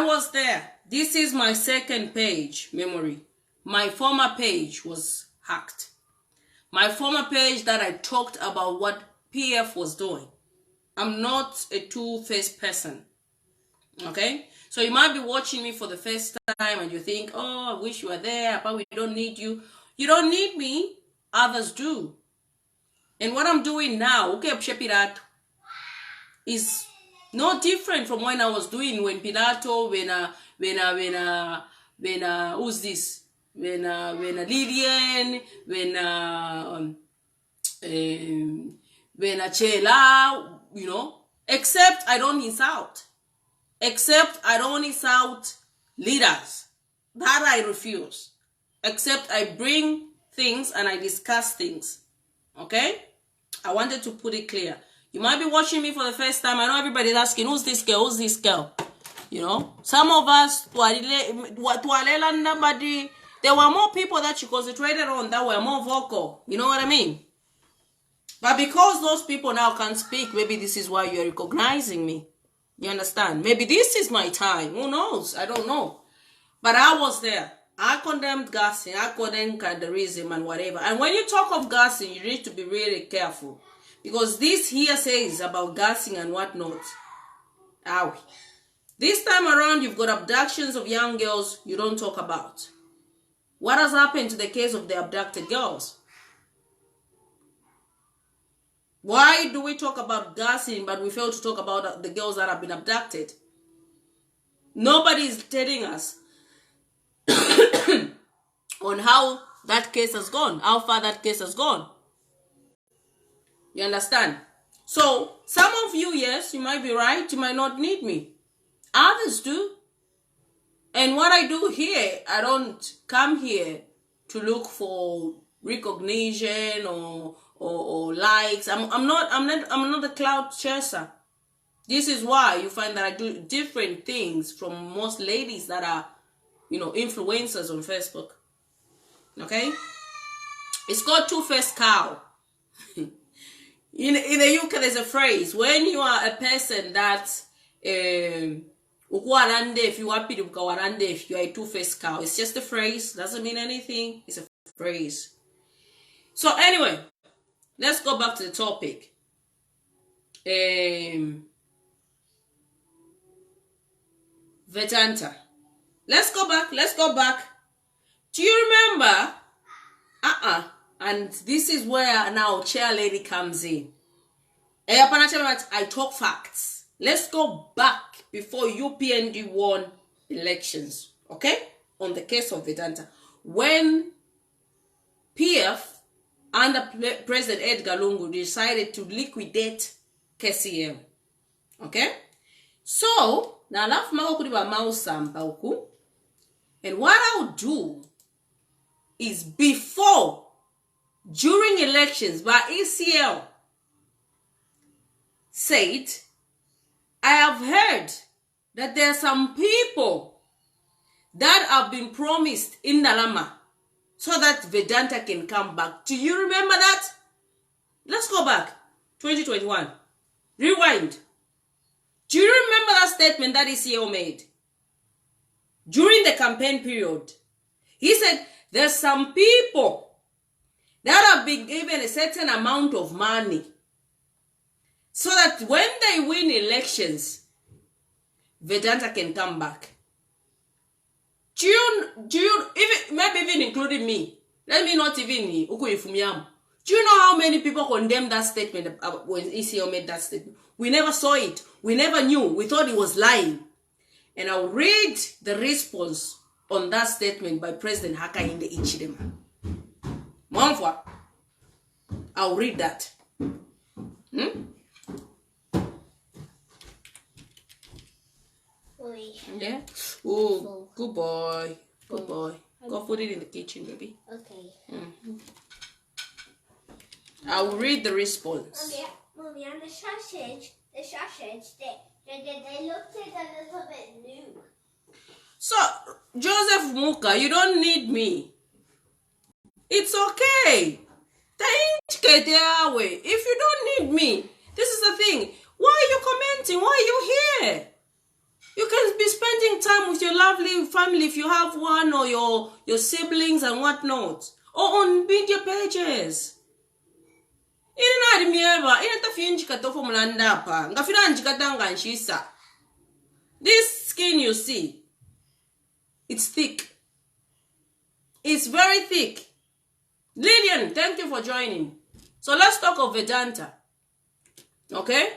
was there. This is my second page, Memory. My former page was hacked. My former page that I talked about what PF was doing. I'm not a two-faced person. Okay? So you might be watching me for the first time and you think, oh, I wish you were there, but we don't need you. You don't need me. Others do. And what I'm doing now, okay, Pilato, is no different from when I was doing when Pilato, who's this? When Lillian, when Chela, you know, except I don't insult. Except I don't insult leaders. That I refuse. Except I bring things and I discuss things. Okay? I wanted to put it clear. You might be watching me for the first time. I know everybody's asking, who's this girl? Who's this girl? You know? Some of us, there were more people that you concentrated on that were more vocal. You know what I mean? But because those people now can't speak, maybe this is why you're recognizing me. You understand? Maybe this is my time. Who knows? I don't know. But I was there. I condemned gassing. I condemned canderism and whatever. And when you talk of gassing, you need to be really careful. Because this here says about gassing and whatnot. Owie. This time around, you've got abductions of young girls you don't talk about. What has happened to the case of the abducted girls? Why do we talk about gassing, but we fail to talk about the girls that have been abducted? Nobody is telling us on how that case has gone, how far that case has gone. You understand? So, some of you, yes, you might be right, you might not need me. Others do. And what I do here, I don't come here to look for recognition or likes. I'm not a cloud chaser. This is why you find that I do different things from most ladies that are, you know, influencers on Facebook. Okay? It's called two-faced cow. In the UK, there's a phrase. When you are a person that if you are happy to go if you are a two-faced cow, it's just a phrase. Doesn't mean anything. It's a phrase. So anyway, let's go back to the topic. Vedanta. Let's go back. Do you remember? And this is where now chair lady comes in. I talk facts. Let's go back before UPND won elections. Okay? On the case of Vedanta. When PF under President Edgar Lungu decided to liquidate KCM. Okay? So, now laugh mako kudiba mausamba uku. And what I'll do is before, during elections, by ECL said, I have heard that there are some people that have been promised in Nalama so that Vedanta can come back. Do you remember that? Let's go back. 2021. Rewind. Do you remember that statement that ECL made? During the campaign period, he said, there's some people that have been given a certain amount of money so that when they win elections, Vedanta can come back. Do you even, maybe even including me, let me not even Ukuifumyam. Do you know how many people condemned that statement when ECL made that statement? We never saw it. We never knew. We thought he was lying. And I'll read the response on that statement by President Hakainde Hichilema. Monfwa, I'll read that. Yeah? Oh, good boy. Good boy. Go put it in the kitchen, baby. Okay. I will read the response. Mommy, and the sausage, they looked a little bit new. So, Joseph Muka, you don't need me. It's okay. If you don't need me, this is the thing. Why are you commenting? Why are you here? You can be spending time with your lovely family if you have one, or your siblings and whatnot. Or on media pages. This skin you see, it's thick. It's very thick. Lillian, thank you for joining. So let's talk of Vedanta. Okay?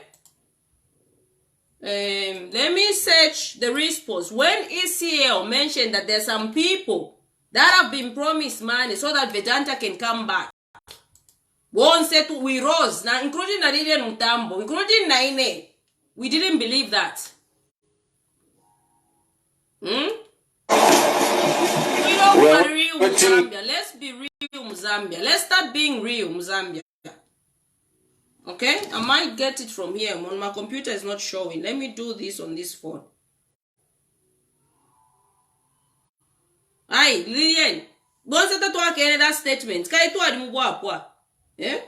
Let me search the response. When ECL mentioned that there's some people that have been promised money so that Vedanta can come back. One said we rose, now including Lillian Mutambo, including Naine. We didn't believe that. We don't want real Zambia. Let's be real Zambia. Let's start being real Zambia. Okay? I might get it from here. On my computer is not showing. Let me do this on this phone. Aye, Lillian. Don't say that statement. Kai tu adi mubwa apwa. Eh?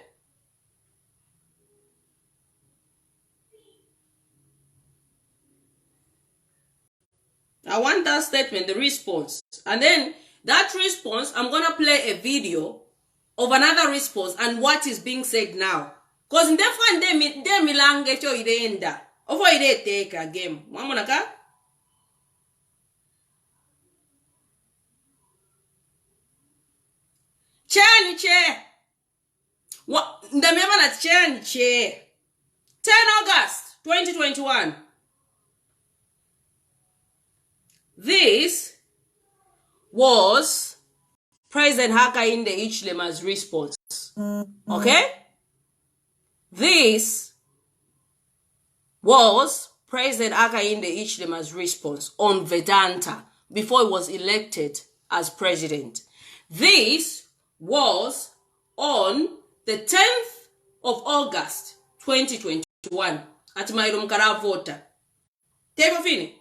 I want that statement, the response. And then that response, I'm going to play a video of another response and what is being said now. Because in the fun, they milang get your ida. Over ide take a game. Mamonaka? Che. What? The member at che. 10 August 2021. This was President Hakainde Hichilema's response. Okay? This was President Hakainde Hichilema's response on Vedanta before he was elected as president. This was on the 10th of August 2021 at Mairum Kara Vota. Tebofini.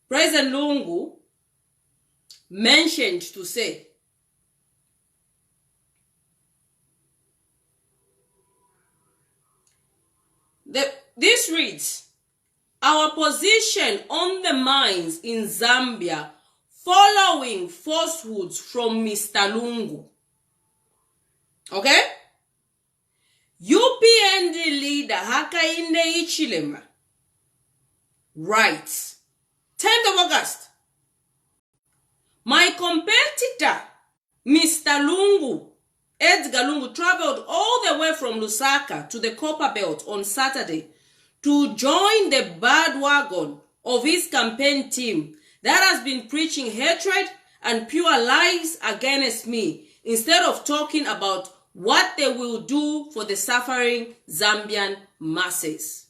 President Lungu mentioned to say this reads, our position on the mines in Zambia following falsehoods from Mr. Lungu. Okay? UPND leader Hakainde Hichilema writes, 10th of August, my competitor, Mr. Lungu, Edgar Lungu, traveled all the way from Lusaka to the Copper Belt on Saturday to join the bandwagon of his campaign team that has been preaching hatred and pure lies against me instead of talking about what they will do for the suffering Zambian masses.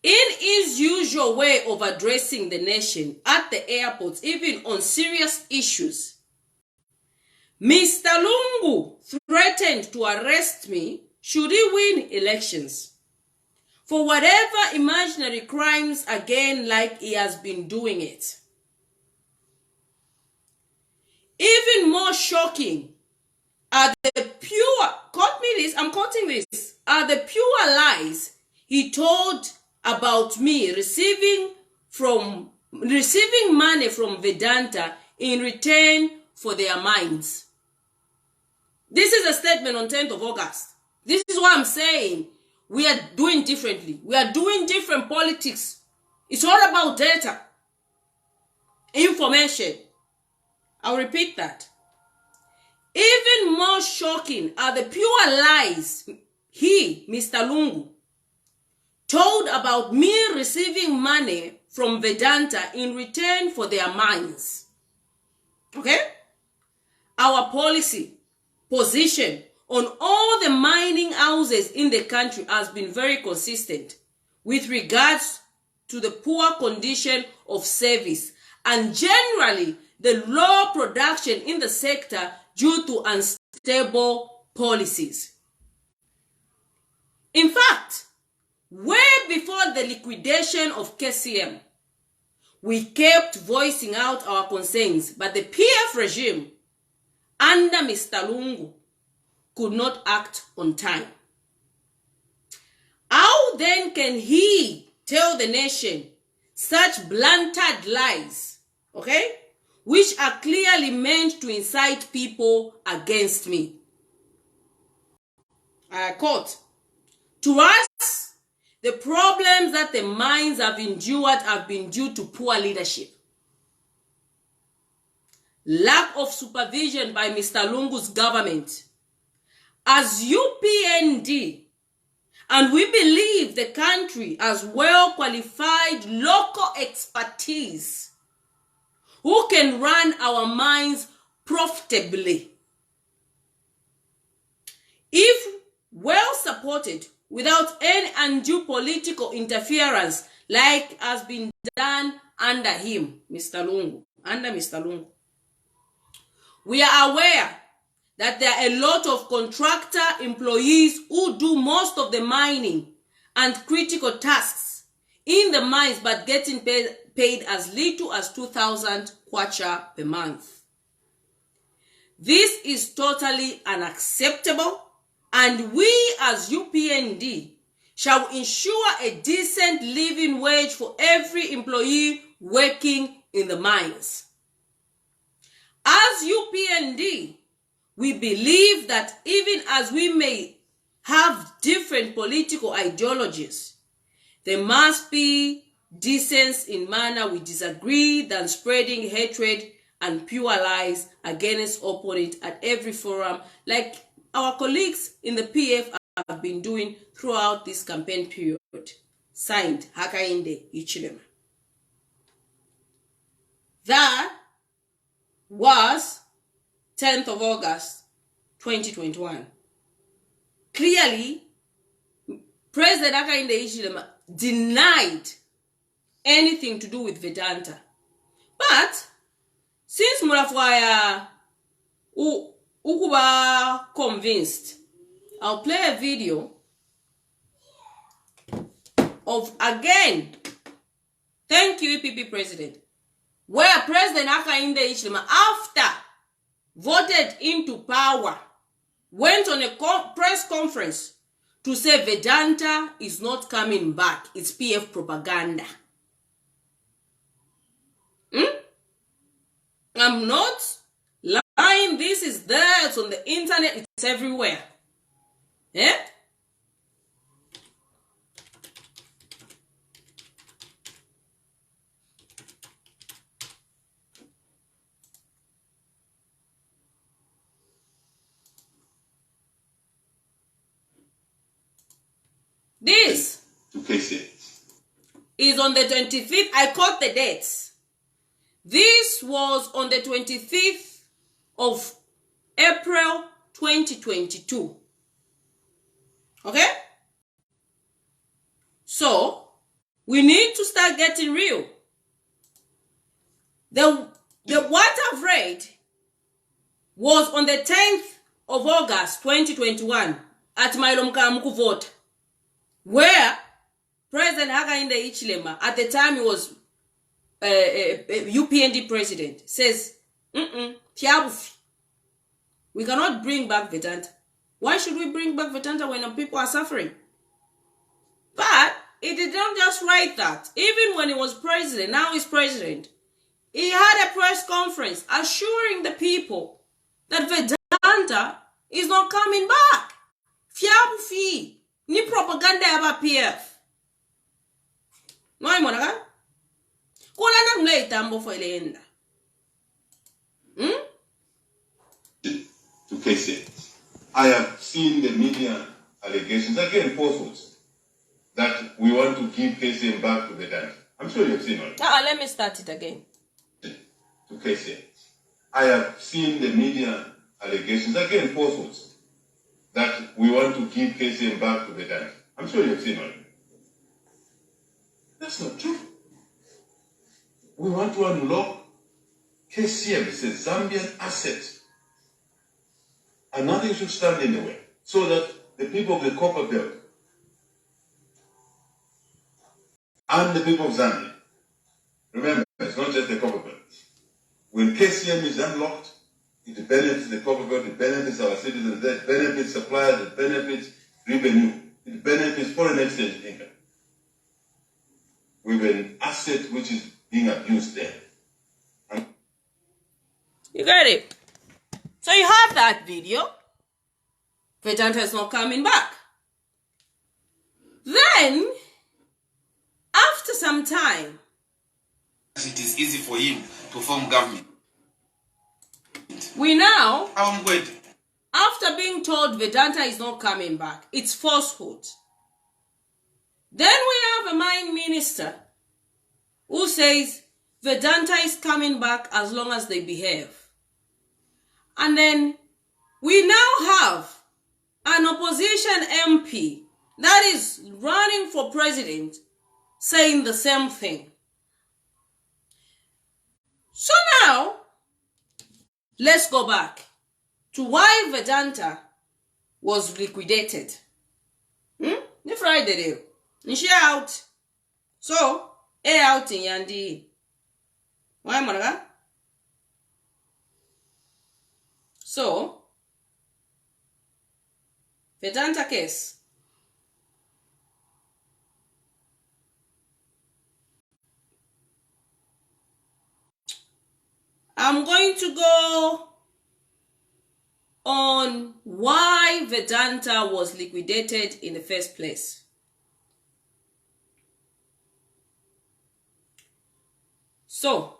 In his usual way of addressing the nation at the airports, even on serious issues, Mr. Lungu threatened to arrest me should he win elections for whatever imaginary crimes again, like he has been doing it. Even more shocking are the pure, quote me this, I'm quoting this, are the pure lies he told about me receiving money from Vedanta in return for their minds. This is a statement on 10th of August. This is what I'm saying. We are doing differently. We are doing different politics. It's all about data, information. I'll repeat that. Even more shocking are the pure lies he, Mr. Lungu, told about me receiving money from Vedanta in return for their mines. Okay? Our policy, position on all the mining houses in the country has been very consistent with regards to the poor condition of service and generally the low production in the sector due to unstable policies. In fact, way before the liquidation of KCM, we kept voicing out our concerns, but the PF regime under Mr. Lungu could not act on time. How then can he tell the nation such blunted lies, okay, which are clearly meant to incite people against me? I quote, to us, the problems that the mines have endured have been due to poor leadership, lack of supervision by Mr. Lungu's government. As UPND, and we believe the country has well-qualified local expertise who can run our mines profitably. If well supported, without any undue political interference like has been done under him, Mr. Lungu, under Mr. Lungu. We are aware that there are a lot of contractor employees who do most of the mining and critical tasks in the mines but getting paid as little as 2,000 kwacha per month. This is totally unacceptable, and we as UPND shall ensure a decent living wage for every employee working in the mines. As UPND, we believe that even as we may have different political ideologies, there must be decency in manner we disagree than spreading hatred and pure lies against opponents at every forum, like our colleagues in the PF have been doing throughout this campaign period. Signed, Hakainde Ichilema. That was 10th of August, 2021. Clearly, President Hakainde Ichilema denied anything to do with Vedanta. But since Murafwaya ukuba convinced, I'll play a video of, again, thank you, EPP President, where President Hakainde Ichilema, after voted into power, went on a press conference to say Vedanta is not coming back. It's PF propaganda. I'm not lying. This is there. It's on the internet. It's everywhere. Yeah? This to KCA. Is on the 25th. I caught the dates. This was on the 25th of April 2022. Okay? So, we need to start getting real. The what I've read was on the 10th of August 2021 at Mailomka Mukuvota, where President Hakainde Hichilema, at the time he was UPND president, says, we cannot bring back Vedanta. Why should we bring back Vedanta when people are suffering? But he did not just write that. Even when he was president, now he's president, he had a press conference assuring the people that Vedanta is not coming back. Fiabufi, ni propaganda yaba PF. No imonaka? Kula na mle itambo for eleenda. To KCA. I have seen the media allegations, again falsehoods, that we want to give KCA back to Vedanta. I'm sure you've seen it. Let me start it again. To KCA. I have seen the media allegations, again falsehoods, that we want to give KCA back to Vedanta. I'm sure you've seen it. That's not true. We want to unlock KCM. It's a Zambian asset. And nothing should stand in the way. So that the people of the Copper Belt and the people of Zambia, remember, it's not just the Copper Belt. When KCM is unlocked, it benefits the Copper Belt, it benefits our citizens, it benefits suppliers, it benefits revenue, it benefits foreign exchange income. With an asset which is being abused there. You get it? So you have that video. Vedanta is not coming back. Then, after some time, it is easy for him to form government. We now, How am going? after being told Vedanta is not coming back, it's falsehood. Then we have a mine minister who says Vedanta is coming back as long as they behave. And then we now have an opposition MP that is running for president saying the same thing. So now, let's go back to why Vedanta was liquidated. The Friday deal. She out. So, out in Yandi. Why, Monaga? So, Vedanta case. I'm going to go on why Vedanta was liquidated in the first place. So,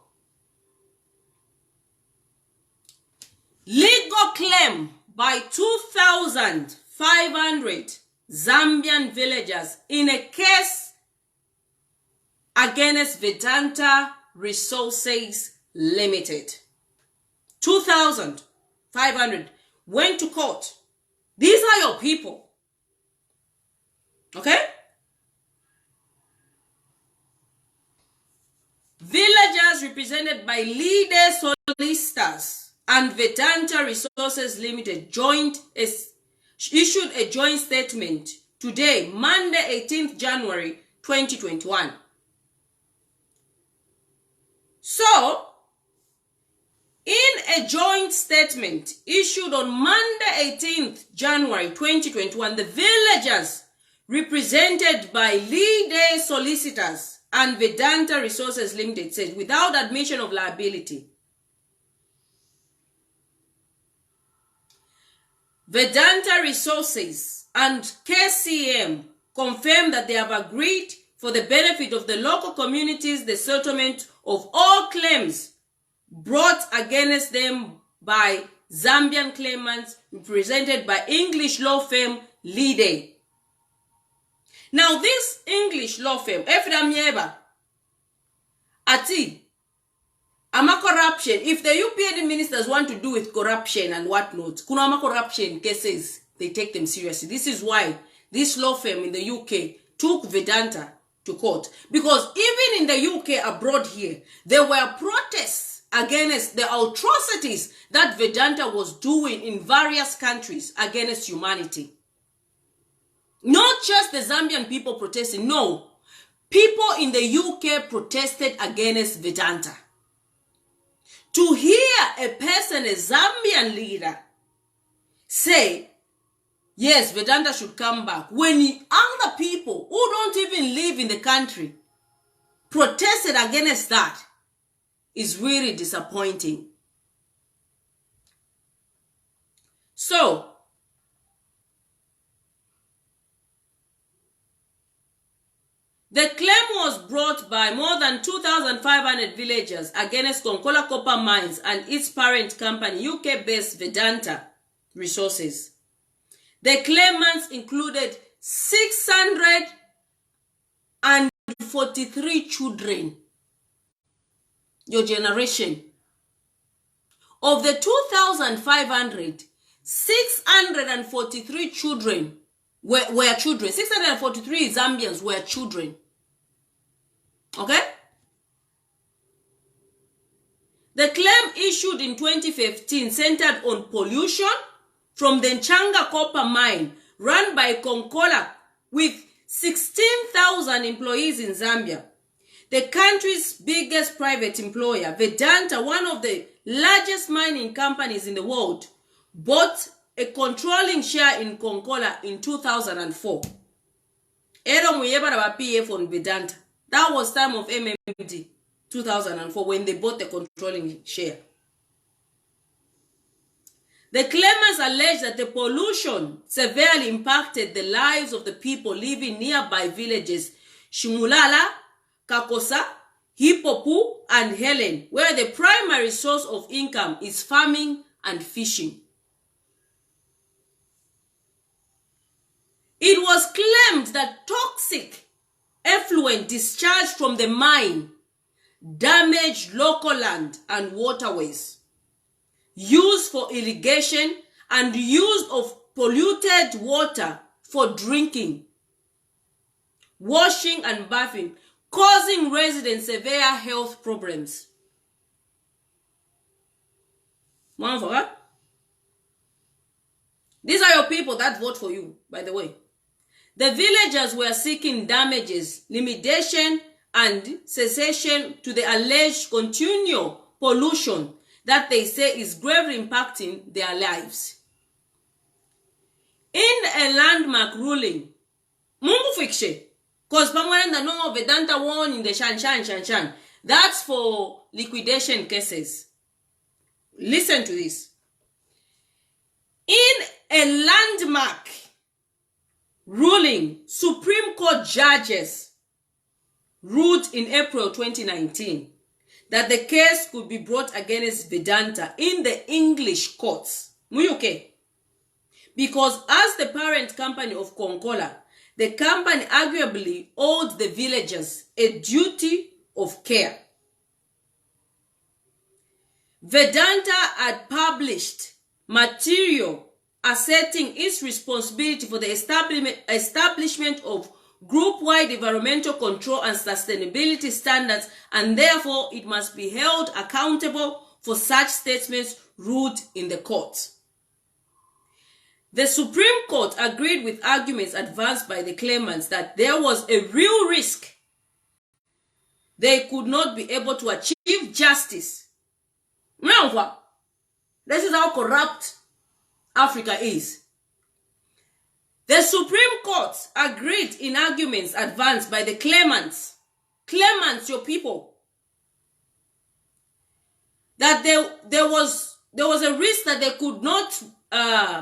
legal claim by 2,500 Zambian villagers in a case against Vedanta Resources Limited. 2,500 went to court. These are your people. Okay? Villagers represented by leader solicitors and Vedanta Resources Limited issued a joint statement today, Monday, 18th January 2021. So, in a joint statement issued on Monday, 18th January 2021, the villagers represented by leader solicitors and Vedanta Resources Limited says, without admission of liability, Vedanta Resources and KCM confirm that they have agreed for the benefit of the local communities the settlement of all claims brought against them by Zambian claimants represented by English law firm Lide. Now, this English law firm, Efdamieba, Ati, ama corruption. If the UPN ministers want to do with corruption and whatnot, kunama corruption cases, they take them seriously. This is why this law firm in the UK took Vedanta to court. Because even in the UK, abroad here, there were protests against the atrocities that Vedanta was doing in various countries against humanity. Not just the Zambian people protesting, no. People in the UK protested against Vedanta. To hear a person, a Zambian leader, say, yes, Vedanta should come back, when other people who don't even live in the country protested against that, is really disappointing. So, the claim was brought by more than 2,500 villagers against Konkola Copper Mines and its parent company, UK-based Vedanta Resources. The claimants included 643 children. Your generation. Of the 2,500, 643 children were children. 643 Zambians were children. Okay? The claim issued in 2015 centered on pollution from the Nchanga copper mine run by Konkola with 16,000 employees in Zambia. The country's biggest private employer, Vedanta, one of the largest mining companies in the world, bought a controlling share in Konkola in 2004. PF on Vedanta. That was time of MMD, 2004, when they bought the controlling share. The claimants allege that the pollution severely impacted the lives of the people living nearby villages Shimulala, Kakosa, Hipopu, and Helen, where the primary source of income is farming and fishing. It was claimed that toxic effluent discharged from the mine damaged local land and waterways, used for irrigation and use of polluted water for drinking, washing and bathing, causing residents severe health problems. These are your people that vote for you, by the way. The villagers were seeking damages, limitation, and cessation to the alleged continual pollution that they say is gravely impacting their lives. In a landmark ruling, Mungu fikshe, because Pamwanda no Vedanta won in the Shan. That's for liquidation cases. Listen to this. In a landmark ruling, Supreme Court judges ruled in April 2019 that the case could be brought against Vedanta in the English courts. Muyuke. Because as the parent company of Konkola, the company arguably owed the villagers a duty of care. Vedanta had published material asserting its responsibility for the establishment of group-wide environmental control and sustainability standards, and therefore it must be held accountable for such statements ruled in the court. The Supreme Court agreed with arguments advanced by the claimants that there was a real risk they could not be able to achieve justice. Now, this is how corrupt Africa is. The Supreme Court agreed in arguments advanced by the claimants, your people, that there was a risk that they could not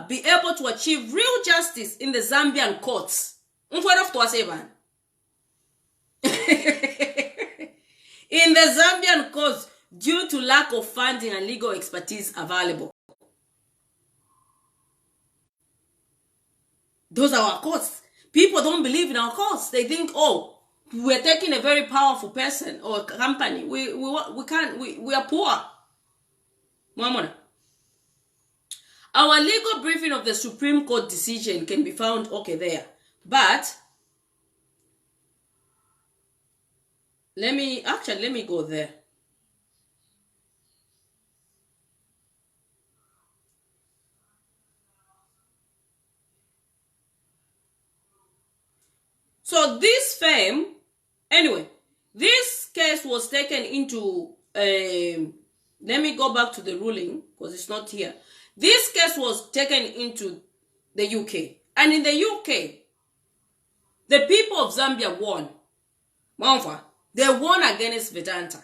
be able to achieve real justice in the Zambian courts. In the Zambian courts, due to lack of funding and legal expertise available. Those are our courts. People don't believe in our cause. They think, oh, we're taking a very powerful person or a company. We are poor. Mamona. Our legal briefing of the Supreme Court decision can be found there. But let me go there. So this firm, anyway, this case was taken into, let me go back to the ruling because it's not here. This case was taken into the UK. And in the UK, the people of Zambia won. They won against Vedantte.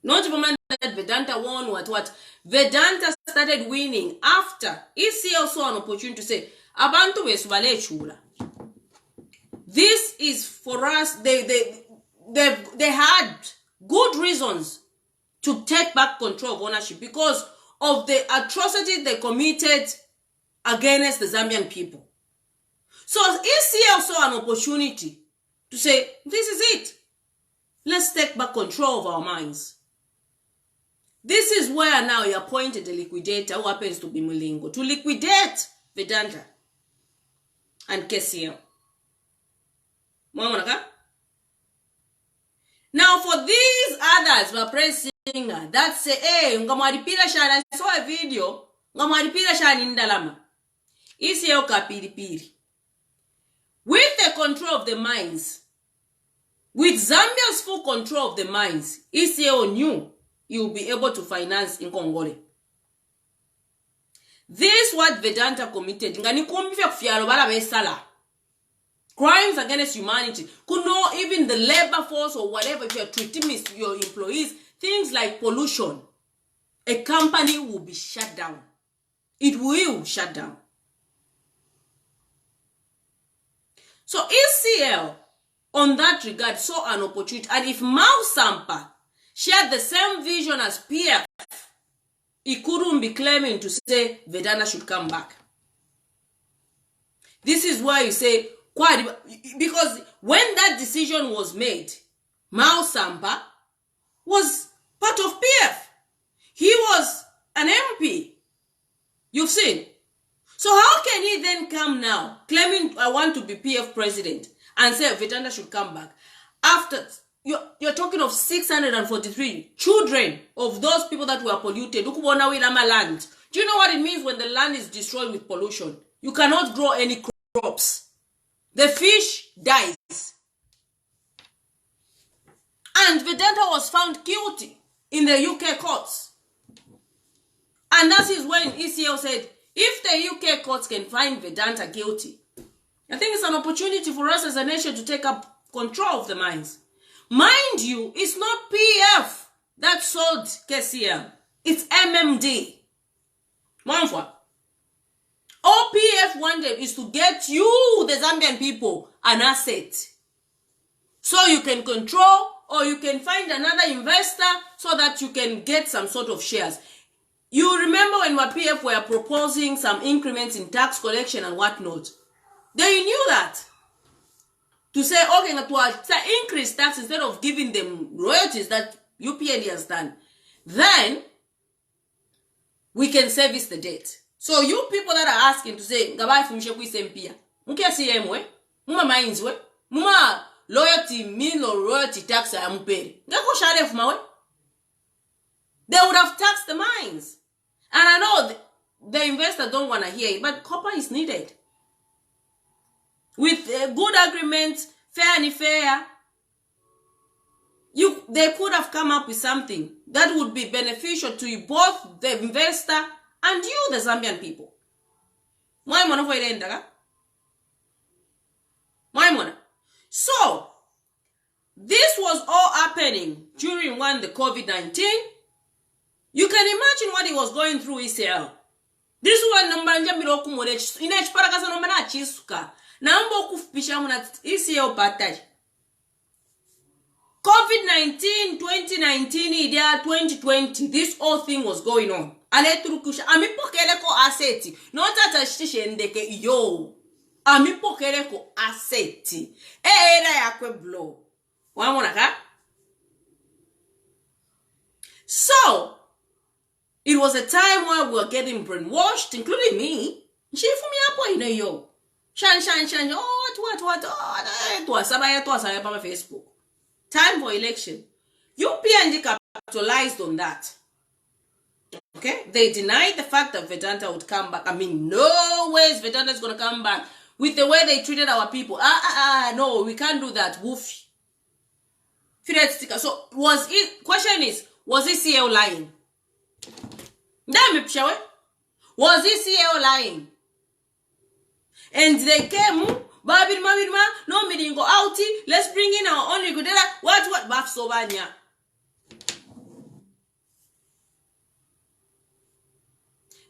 Not even that Vedantte won what? Vedantte started winning after. It's also an opportunity to say, Abantu wesubale chula. This is for us, they had good reasons to take back control of ownership because of the atrocities they committed against the Zambian people. So it's also an opportunity to say, this is it. Let's take back control of our minds. This is where now he appointed a liquidator who happens to be Mulingo to liquidate Vedantte and KCL. Now for these others who are pressing that say, hey, ngamwaripira shana, I saw a video, ngamwaripira shana indalama. Isi yo kapiripiri. With the control of the mines, with Zambia's full control of the mines, ECO knew you will be able to finance in Congole. This what Vedantte committed. Crimes against humanity. Could know even the labor force or whatever, if you are treating your employees, things like pollution. A company will be shut down. It will shut down. So ECL, on that regard, saw an opportunity. And if Sampa shared the same vision as PF, he couldn't be claiming to say Vedantte should come back. This is why you say, because when that decision was made, Sampa was part of PF. He was an MP. You've seen. So how can he then come now, claiming I want to be PF president, and say Vedantte should come back? After, you're talking of 643 children of those people that were polluted. Land. Do you know what it means when the land is destroyed with pollution? You cannot grow any crops. The fish dies. And Vedantte was found guilty in the UK courts. And that is when ECL said, if the UK courts can find Vedantte guilty, I think it's an opportunity for us as a nation to take up control of the mines. Mind you, it's not PF that sold KCL. It's MMD. All PF wanted is to get you, the Zambian people, an asset. So you can control or you can find another investor so that you can get some sort of shares. You remember when PF were proposing some increments in tax collection and whatnot. They knew that. To say, okay, to increase tax instead of giving them royalties that UPND has done. Then, we can service the debt. So you people that are asking to say, Ngabai fumishe kuisempia. Mukia CMwe, muma mainzwe, muma loyalty mean or royalty tax ya mperi. Ngako share fumawe. They would have taxed the mines. And I know the investors don't want to hear it, but copper is needed. With a good agreement, fair and fair, they could have come up with something that would be beneficial to both the investor and you, the Zambian people. So, this was all happening during the COVID-19. You can imagine what he was going through ECL. This one nambanja miroku molechi inachiparaga nomba na chisuka. Naomba kufupisha muna ECL patai. COVID-19, 2019, idea 2020, this whole thing was going on. Aleturukusha amipokeleko aseti. Not ata shtishendeke yo. amipokereko aseti era yakwe blow wamona ka. So it was a time where we were getting brainwashed, including me. She for me up, you know, yo. Shan. Oh, what? Oh, it was on Facebook. Time for election. UPND capitalized on that. Okay? They denied the fact that Vedanta would come back. I mean, no ways Vedanta is going to come back with the way they treated our people. No, we can't do that. Woof. So, question is, was ECL lying? Damn it, Pshawe. Was ECL lying? And they came, Babirma, no meeting go out, let's bring in our own liquidator. What, Bafsovania?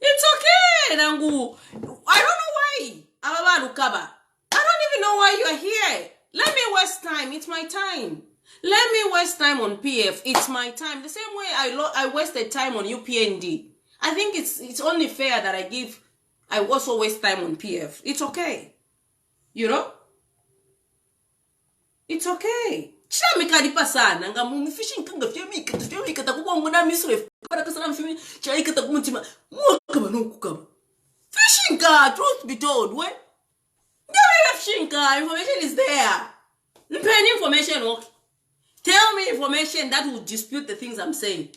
It's okay, Nangu. I don't know why. Ababa Lukaba. I don't even know why you are here. Let me waste time. It's my time. Let me waste time on PF. It's my time. The same way I wasted time on UPND. I think it's only fair that I also waste time on PF. It's okay. You know? It's okay. Chimikadipa sana nga mufishing kanga fyamika takubongo na misre para kasana fimi chaika takumutima mwakaba no kukaba. Fishing ka, truth be told, we. There fishing ka, information is there. Pen information, okay. Tell me information that will dispute the things I'm saying.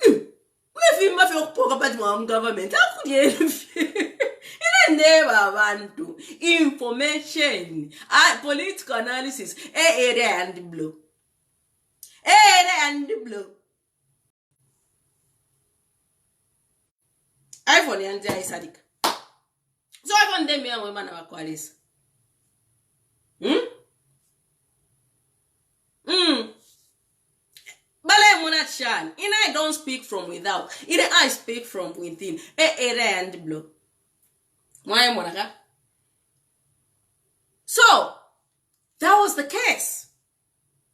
If you talk about my government, how could you? Information, political analysis, area and blue. iPhone and Sadik. So I want them and women of Aqualis. Bale Monachan, I don't speak from without. I speak from within. Area and blue. Why Monaca? So that was the case.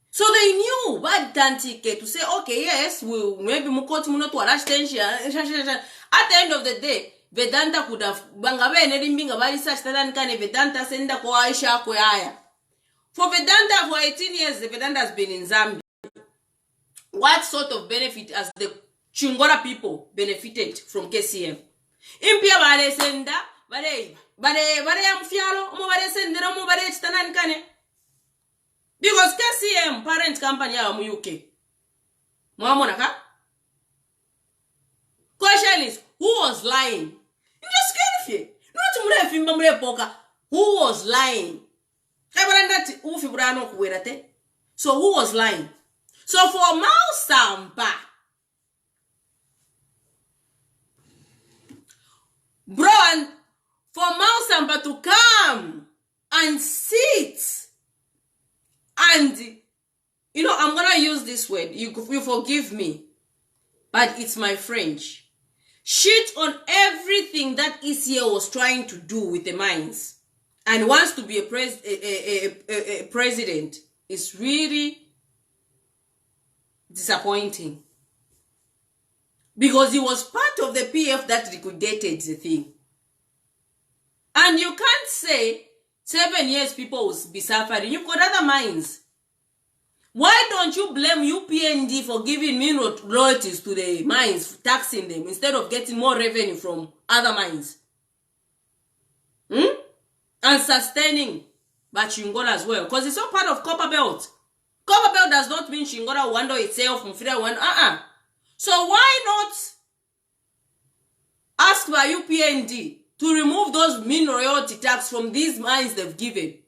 So they knew Vedante to say, okay, yes, we'll maybe mukoti muno to rush tension. At the end of the day, Vedanta could have bangabe and anything about such that can Vedanta send a Koaisha Koaya. For Vedanta, for 18 years, the Vedanta has been in Zambia. What sort of benefit has the Chingora people benefited from KCM? Impia Bale senda, Bale am fialo, Mobile sender, Mobile Stanan Kane. Because KCM, parent company, are UK. Mwamonaka? Question is, who was lying? You just scared of you. Not to mure poker. Who was lying? So who was lying? So for Sampa, bro, and for Sampa to come and sit and, you know, I'm gonna use this word, you forgive me, but it's my French. Shit on everything that ECA was trying to do with the mines and wants to be a president is really disappointing. Because he was part of the PF that liquidated the thing. And you can't say 7 years people will be suffering. You've got other mines. Why don't you blame UPND for giving mineral royalties to the mines, taxing them, instead of getting more revenue from other mines? And sustaining Chingola as well. Because it's all part of Copper Belt. Copper Belt does not mean Chingola will handle itself from Frida one. So why not ask by UPND to remove those mineral royalty tax from these mines they've given?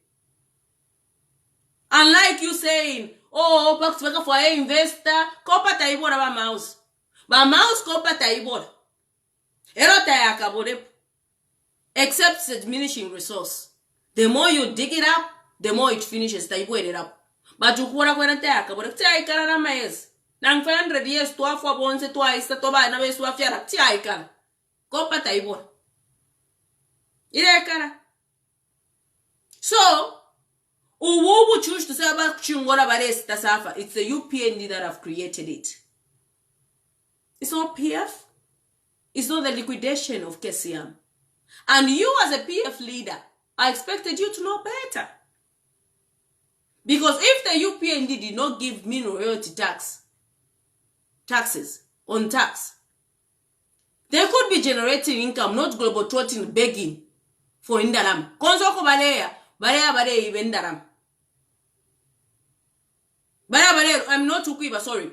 Unlike you saying, oh, back for an investor, copper taibora ba mouse. Ba mouse copper taibora. Erota yakabode. Except it's a diminishing resource. The more you dig it up, the more it finishes. Taibo it up. But you quarter when attack about a tiakara maes. Nang 500 years to a for once twice, the toba na wesu afiara tiakara. Copper taibora. Irekara. So, who would choose to say about Chingora Bares Tasafa? It's the UPND that have created it. It's not PF. It's not the liquidation of KCM. And you as a PF leader, I expected you to know better. Because if the UPND did not give me royalty taxes on tax, they could be generating income, not global trotting, begging for indaram. Konzoko balea indaram. I'm not Ukuiba, sorry.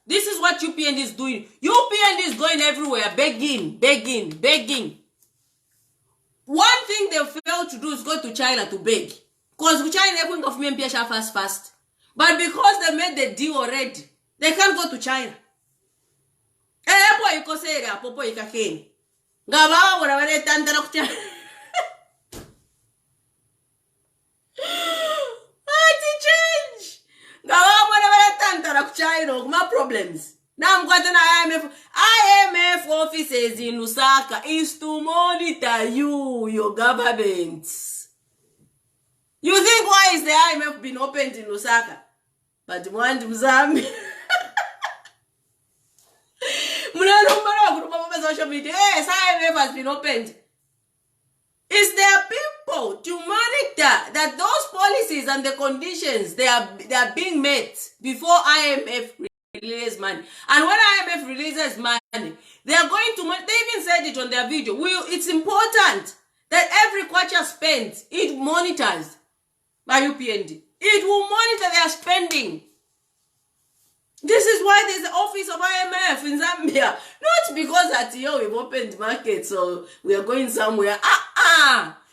This is what UPND is doing. UPND is going everywhere, begging. One thing they failed to do is go to China to beg. Because China is going to me fast. But because they made the deal already, they can't go to China. My problems. Now I'm going to IMF offices in Lusaka is to monitor your government. You think why is the IMF been opened in Lusaka? But one to Zambia. Yes, IMF has been opened. It's their people to monitor that those policies and the conditions they are being met before IMF releases money. And when IMF releases money, they are going to. They even said it on their video. It's important that every kwacha spent, it monitors by UPND. It will monitor their spending. This is why there's the office of IMF in Zambia. Not because at we've opened markets so we are going somewhere.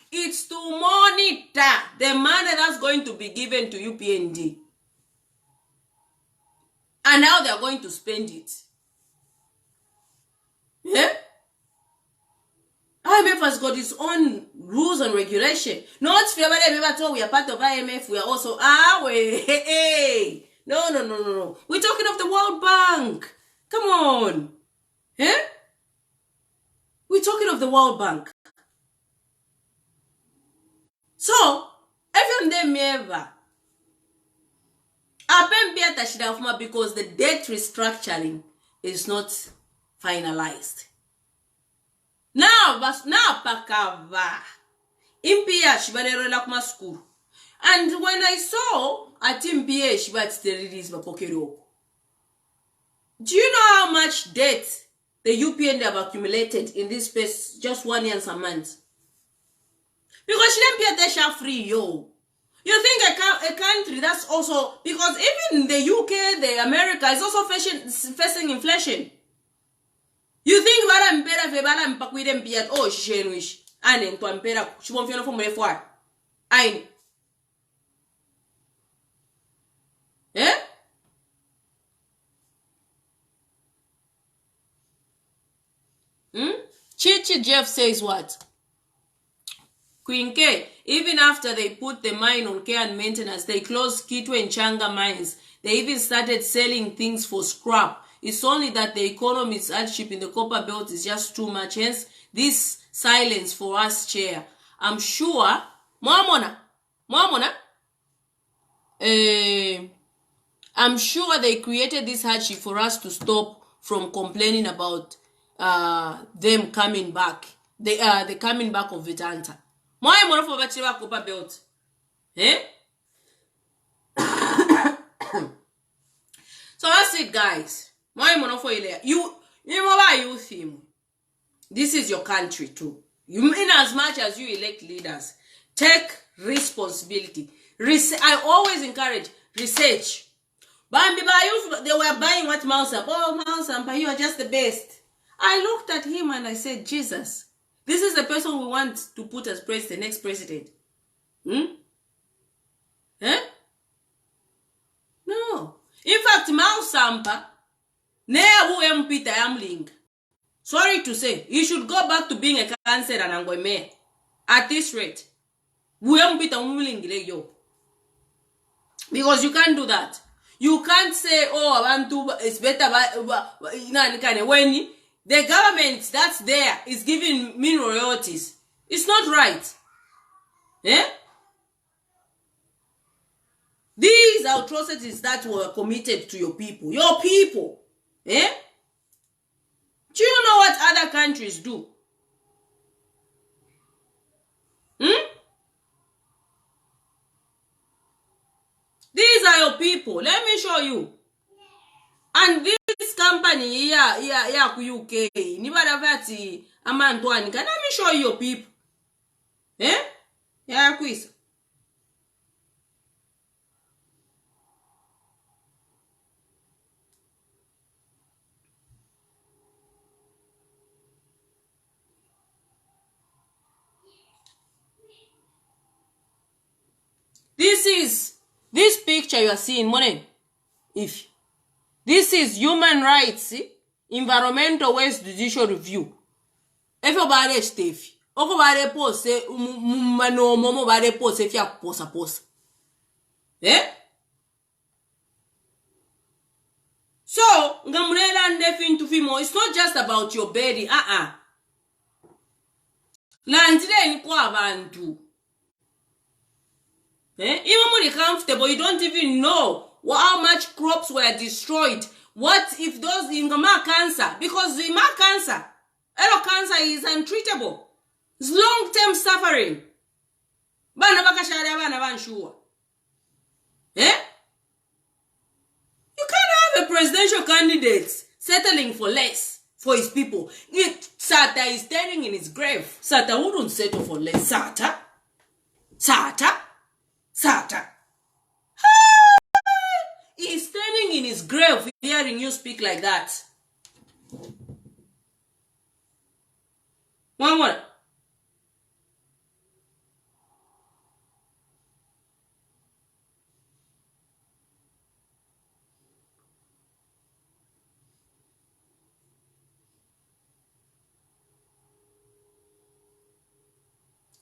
It's to monitor the money that's going to be given to UPND. And now they are going to spend it. Yeah? IMF has got its own rules and regulation. Not we are part of IMF, we are also No. We're talking of the World Bank. Come on. Eh? We're talking of the World Bank. So, even them ever. Because the debt restructuring is not finalized. Now pakava. Impia shibarela kuma school. And when I saw at Impia shibat the release mapokero. Do you know how much debt the UPND have accumulated in this space just 1 year and some months? Because she didn't pay attention free, yo. You think a country that's also, because even the UK, the America is also facing inflation. You think vara mpera febala mpakwide mpiat oh shishenwish ane ntwa mpera shibonfyono fo mrefuar aini eh Chichi Jeff says what? Queen K, even after they put the mine on care and maintenance, they closed Kitwe and Changa mines. They even started selling things for scrap. It's only that the economy's hardship in the copper belt is just too much. Hence, this silence for us, Chair. I'm sure, I'm sure they created this hardship for us to stop from complaining about them coming back. The coming back of Vedanta. Copper belt. Eh? So that's it, guys. You theme. This is your country too. You mean as much as you elect leaders, take responsibility. I always encourage research. They were buying what Mousampa. Oh, Mousampa, you are just the best. I looked at him and I said, Jesus, this is the person we want to put as the next president. Eh? No. In fact, Mousampa, Peter Amling. Sorry to say, you should go back to being a cancer and Angwe mayor. At this rate. Because you can't do that. You can't say, oh, it's better when the government that's there is giving me royalties. It's not right. Eh? These are atrocities that were committed to your people. Your people. Eh? Do you know what other countries do? people. Let me show you. And this company here ku UK, ni baravati amantwani. Can let me show you people? Yeah, quiz. This picture you are seeing, morning. If this is human rights, environmental waste judicial review. Everybody Steve. Okobare pose mano momo bare pose fia posa. So, ngamurela ndefin to fimo. It's not just about your body. Landile ni kwa abantu. Even when you're comfortable, you don't even know how much crops were destroyed. What if those in cancer? Because the cancer, cancer is untreatable. It's long-term suffering. You can't have a presidential candidate settling for less for his people. Sata is standing in his grave. Sata wouldn't settle for less. Sata. He's standing in his grave hearing you speak like that. One more.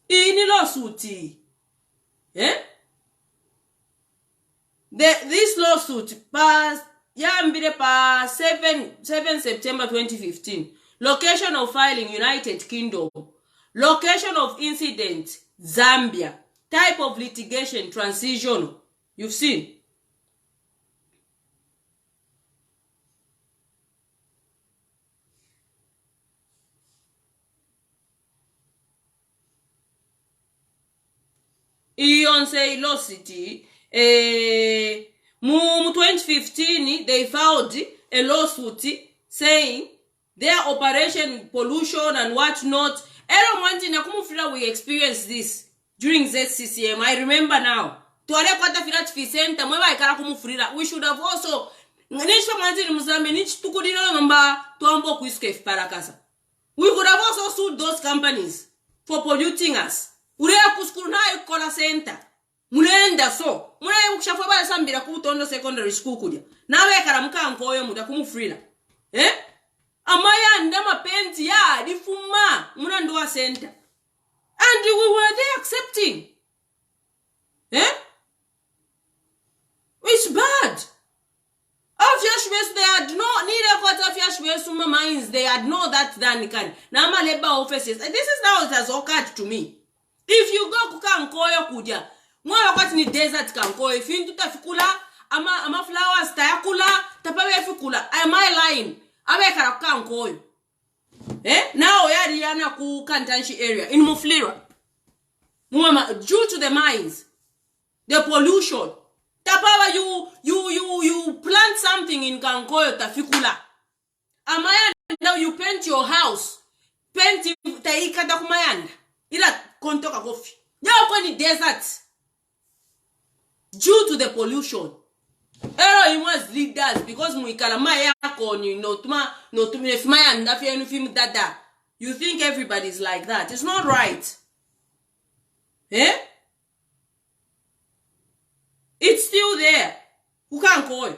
Ini lawsuit. This lawsuit passed 7 September 2015. Location of filing United Kingdom. Location of incident Zambia. Type of litigation transitional. You've seen. Iyonse lawsuit. 2015 they filed a lawsuit saying their operation pollution and whatnot. We experienced this during ZCCM. I remember now. We should have also we could have also sued those companies for polluting us. Mulenda so muna ukishafwa bala sambira kutondo secondary school kudia nawe karamuka nkoyo muda kumufrila amaya ndama penti ya difuma muna ndoa center and we were there accepting it's bad. They had no need a quarter of minds. They had no that than can nama labor offices. And this is how it has occurred to me. If you go kuka nkoyo kudia mwa wakati ni desert kanko ifin tutafikula ama flowers tayakula tapawe fikula am I lying abe karakuka nkoyo now yari yana ku Kantanshi area in Muflira mwa due to the mines, the pollution tapawa you plant something in Kankoyo tafikula amaya. Now you paint your house paint taikata kumayanda ila kontoka kofi yao kwa ni desert due to the pollution. Ero was leaders because muikalamaya koni no tumefimaya ndafia film dada. You think everybody's like that. It's not right. It's still there. Who can't call?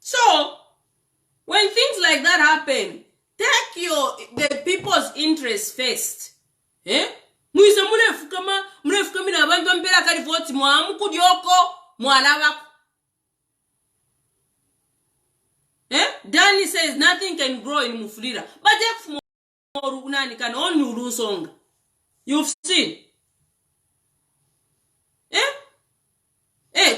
So when things like that happen, take the people's interest first. Muise mulefukama na bantu mpera kali vote mwamuku dioko mwalava. Danny says nothing can grow in Mufulira. But if Morunani can only Urusonga. You've seen.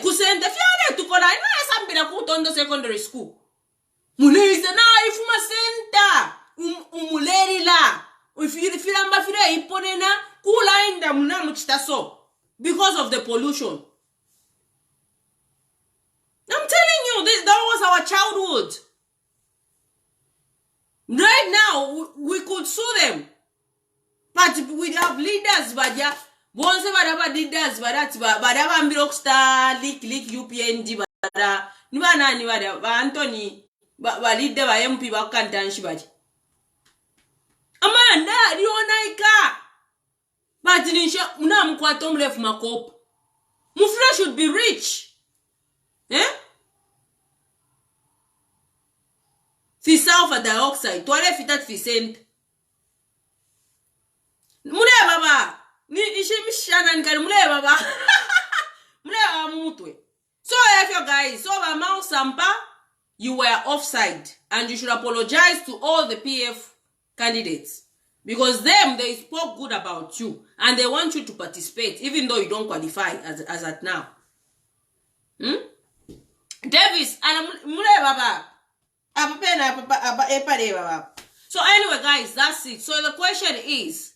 Kusenda fiare tukola ina sambira kutondo secondary school. Muleze na ifuma center. Umuleri la. ifilamba file iponena kula inda muna muchita so because of the pollution. I'm telling you, that was our childhood. Right now, we could sue them. But we have leaders, badya. Once badaba leaders, badaba Rockstar, leak UPND, bada. Nibana, ba Anthony, ba leader, ba MP, ba kantanshi badya. Amanda, Rionaika. But nisha, unam kwa tom left makop. Mufra should be rich. Eh? Fi sulfur dioxide. Toile fitat fi sent. Mule baba. Ni ishi mishana nkari mule baba. Mule baba mutwe. So if you guys, so Mao Sampa, you were offside. And you should apologize to all the PF candidates. Because they spoke good about you. And they want you to participate. Even though you don't qualify as at now. Davis, and baba. So anyway, guys, that's it. So the question is,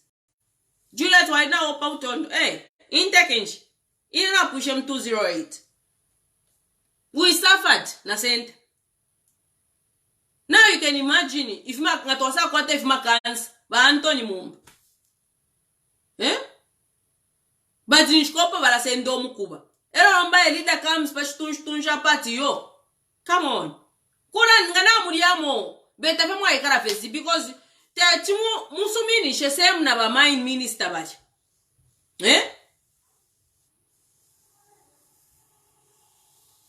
Juliet, why now out on intekenji, ina push him 208. We suffered, na sent. Now you can imagine if ngatosa kwate if makans ba Anthony Mumba. But nishkopa bala sendo mukuba. Ero mba leader comes pa tunja party yo. Come on. Kuna ngana muliamo beta fe mwa ikara fesi because te timu musumini shesem na ba mine minister baje.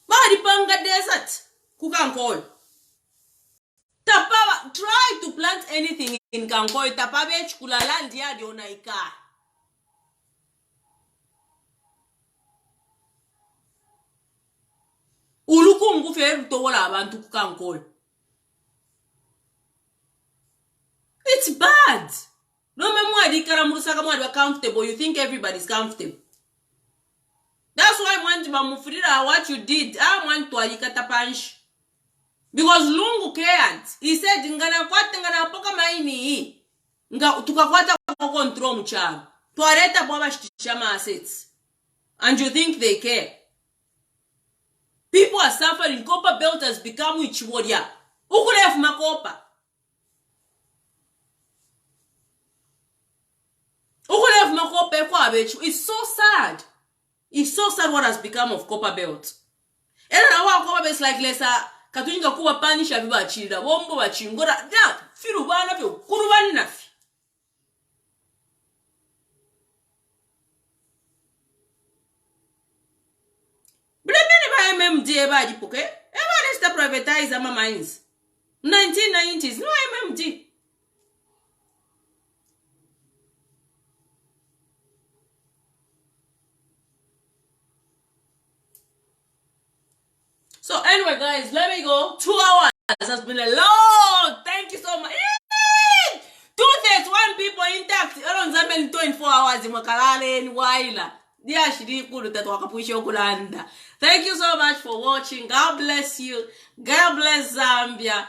Ba panga desert kukankol. Tapa try to plant anything in Kankol tapa be chukula land ya di ona ika. Uluku ngufe towola abantu kukankol. It's bad. No memwadi karamurusa kamwadi comfortable. You think everybody's comfortable. That's why I want to mufurira what you did. I want to alikata punch. Because Lungu cared. He said ngana kwate ngana poka maini. Nga tukakwata kwa control mchana. Tuareta baba shishama assets. And you think they care? People are suffering. Copper belt has become Ichiwodia. Ukulef makopa. Ukulef makopa kwa abechu. It's so sad. It's so sad what has become of copper belt. And now copper belt is like lesa katunyika kuwa panisha viba chida. Wombo wa chingora. That firu bana fi kurubani nafi. MMD ebadi poke. Everybody start privatize ama mines. 1990s, no MMD. So anyway, guys, let me go. 2 hours has been a long. Thank you so much. 231 people intact. Around Zambia 24 hours in Makalale and Waila. Thank you so much for watching. God bless you. God bless Zambia.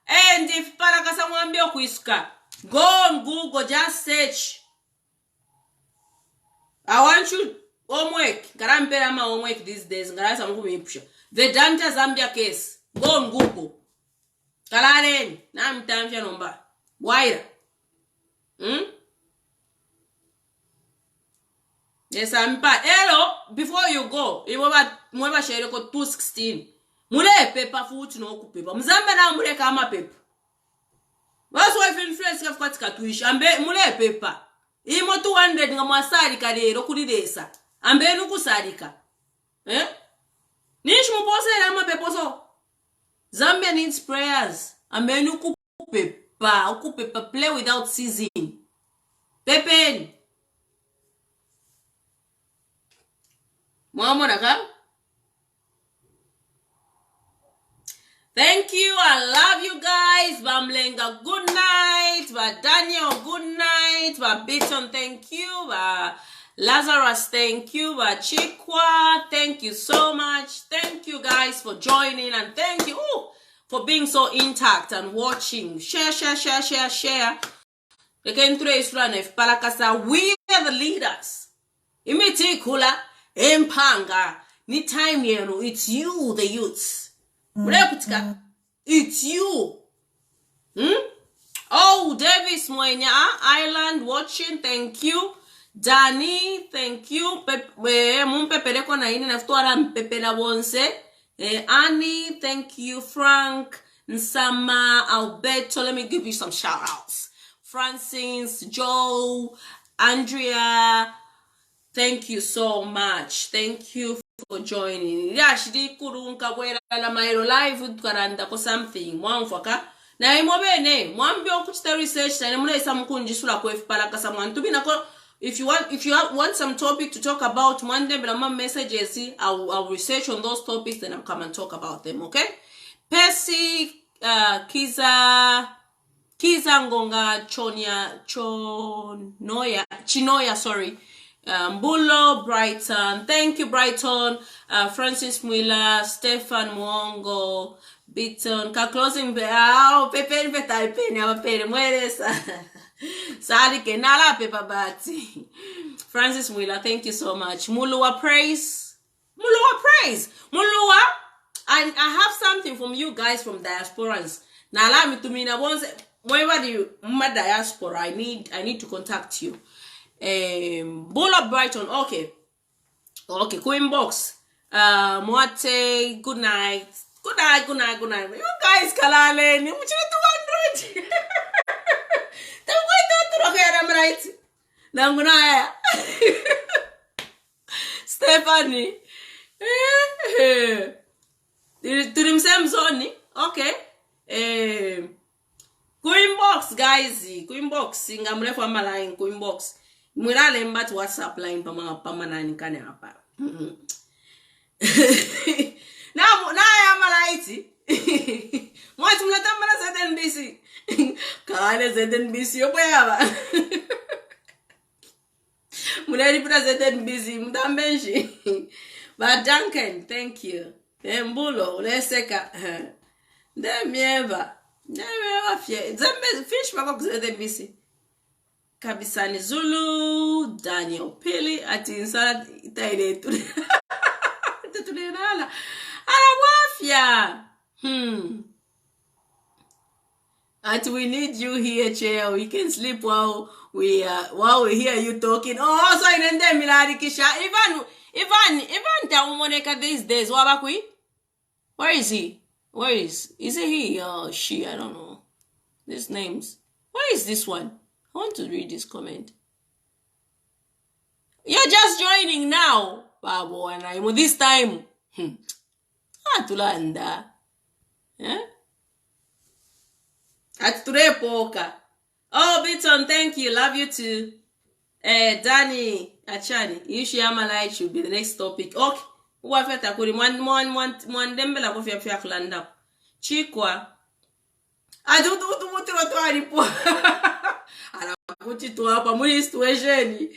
And if parakasa mwambio kuisuka, go on Google, just search. I want you homework. Karampera ma homework these days. Ngarasa mkumu impusha. Vedantte Zambia case. Go on Google. Kalaren. Na mtamsha nomba. Waira. Yes, hello, before you go, mweba share ko 216. Mule paper futhi no kupaper. Mzamba na mule kama paper. That's why influence ka kwatika tuisha. Ambe mule paper. Imo 200 ngamwasali kalero kulidesa. Ambe nukusalika. Nish mupose ama peposo. Zambia needs prayers. Ambe nukupaper. Ukupaper play without season. Pepen. Thank you. I love you guys. Bamlenga, good night. Daniel, good night. Biton, thank you. Lazarus, thank you. Chikwa, thank you so much. Thank you guys for joining and thank you for being so intact and watching. Share. Ekenture isulana if palakasa, we are the leaders. Imiti kula, empanga, ni time yenu, it's you, the youths. It's you. Oh, Davis Moenya Island watching, thank you. Danny, thank you. Mumpepeleko na ini nafutuara mpepela wonse. Annie, thank you. Frank, Nsama, Alberto, let me give you some shout outs. Francis, Joe, Andrea, thank you so much. Thank you for joining. Yeah, she did kurunka wera la mairo live karanda ko something. Mwamfaka. Na imobene, mwambi okuchita research na muna isa mkunjisula kwa ifipalaka sa mwantubi na ko if you want some topic to talk about Monday, but I'm messages, I'll research on those topics, then I'll come and talk about them, okay? Percy, Kiza Ngonga, Chinoya, sorry. Mbulo, Brighton, thank you, Brighton. Francis Mwila, Stefan Mwongo, Beaton, closing Pepe Typing, our pay, Sadi Kenala Pepa Bati. Francis Mwila, thank you so much. Mulua praise. Mulua, I have something from you guys from diasporans. Now allow me to mean I once whenever you my diaspora, I need to contact you. Bola Brighton, okay, Queen Box. Mwate, good night. You guys kalale ni mchini 200. I'm right. Nangunaya. Stephanie. To same zone. Okay. Queen Box, guys. Queen Box. Ngamre for line. Queen Box. Mwirale mbat WhatsApp line pamanani kane hapa. Na I'm right. What mnatambana ZNBC? Kale ZNBC yoboyaba. Muneri pura ZNBC mtambenshi. But Duncan, thank you. Mbulo leseka. Ndemieva fie. Zambe fish bako ZNBC. Kabisani Zulu, Daniel Pili ati insala itaile tu. Tutunala. Wafia. And we need you here, chair. We can sleep while we hear you talking. Oh, so in the Milari Kisha. Ivan Taumoneka these days. Wabakui? Where is he? Is it he or she? I don't know. These names. Where is this one? I want to read this comment. You're just joining now. Babo and I this time. Tulanda. Yeah? At Poka. Oh, Beaton, thank you. Love you too. Danny, Achani, Yushiamalai should be the next topic. Okay. Wafeta kuri one dembela ko fia kulanda. Chikwa. Tu aripo. Ala kuti tu hapa muri situation.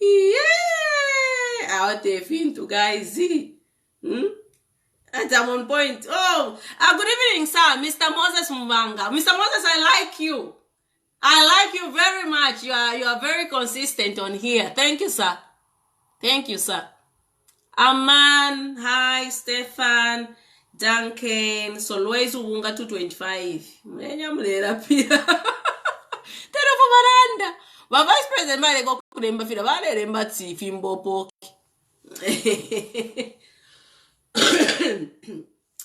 Yeah. Out there fintu guys. At one point. Oh, good evening, sir. Mr. Moses Mbanga. Mr. Moses, I like you. I like you very much. You are very consistent on here. Thank you, sir. Thank you, sir. Aman, hi, Stefan, Duncan, Solwezi Wunga 225. Mlenyamlera pia. Tena for Veranda. My vice president male go kuremba fira vale remba tsi fimbo poki.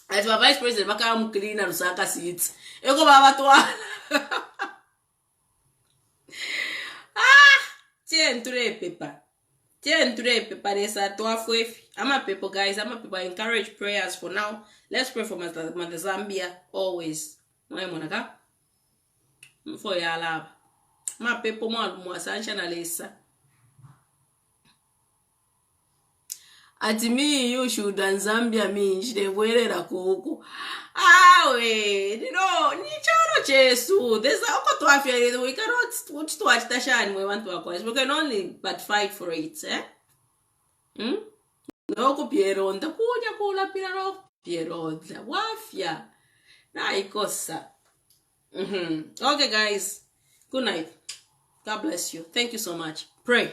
As my vice president baka mclean na rusaka seats. Eko baba twa. Tientre pepa nesa toa fwefi. I'm a people, guys. I'm a people. I encourage prayers for now. Let's pray for Mother Zambia always. Mwe monaka. For ya love. My people mo sancha na lesa. Ati me you should and Zambia me shide were ra kuku. We you know ni choro chesu. There's a to afia we cannot watch to watch tashan we want to acquire. We can only but fight for it, eh? No ko Piero nda kuja kula Piero Piero wafia. Na ikosa. Okay guys. Good night. God bless you. Thank you so much. Pray.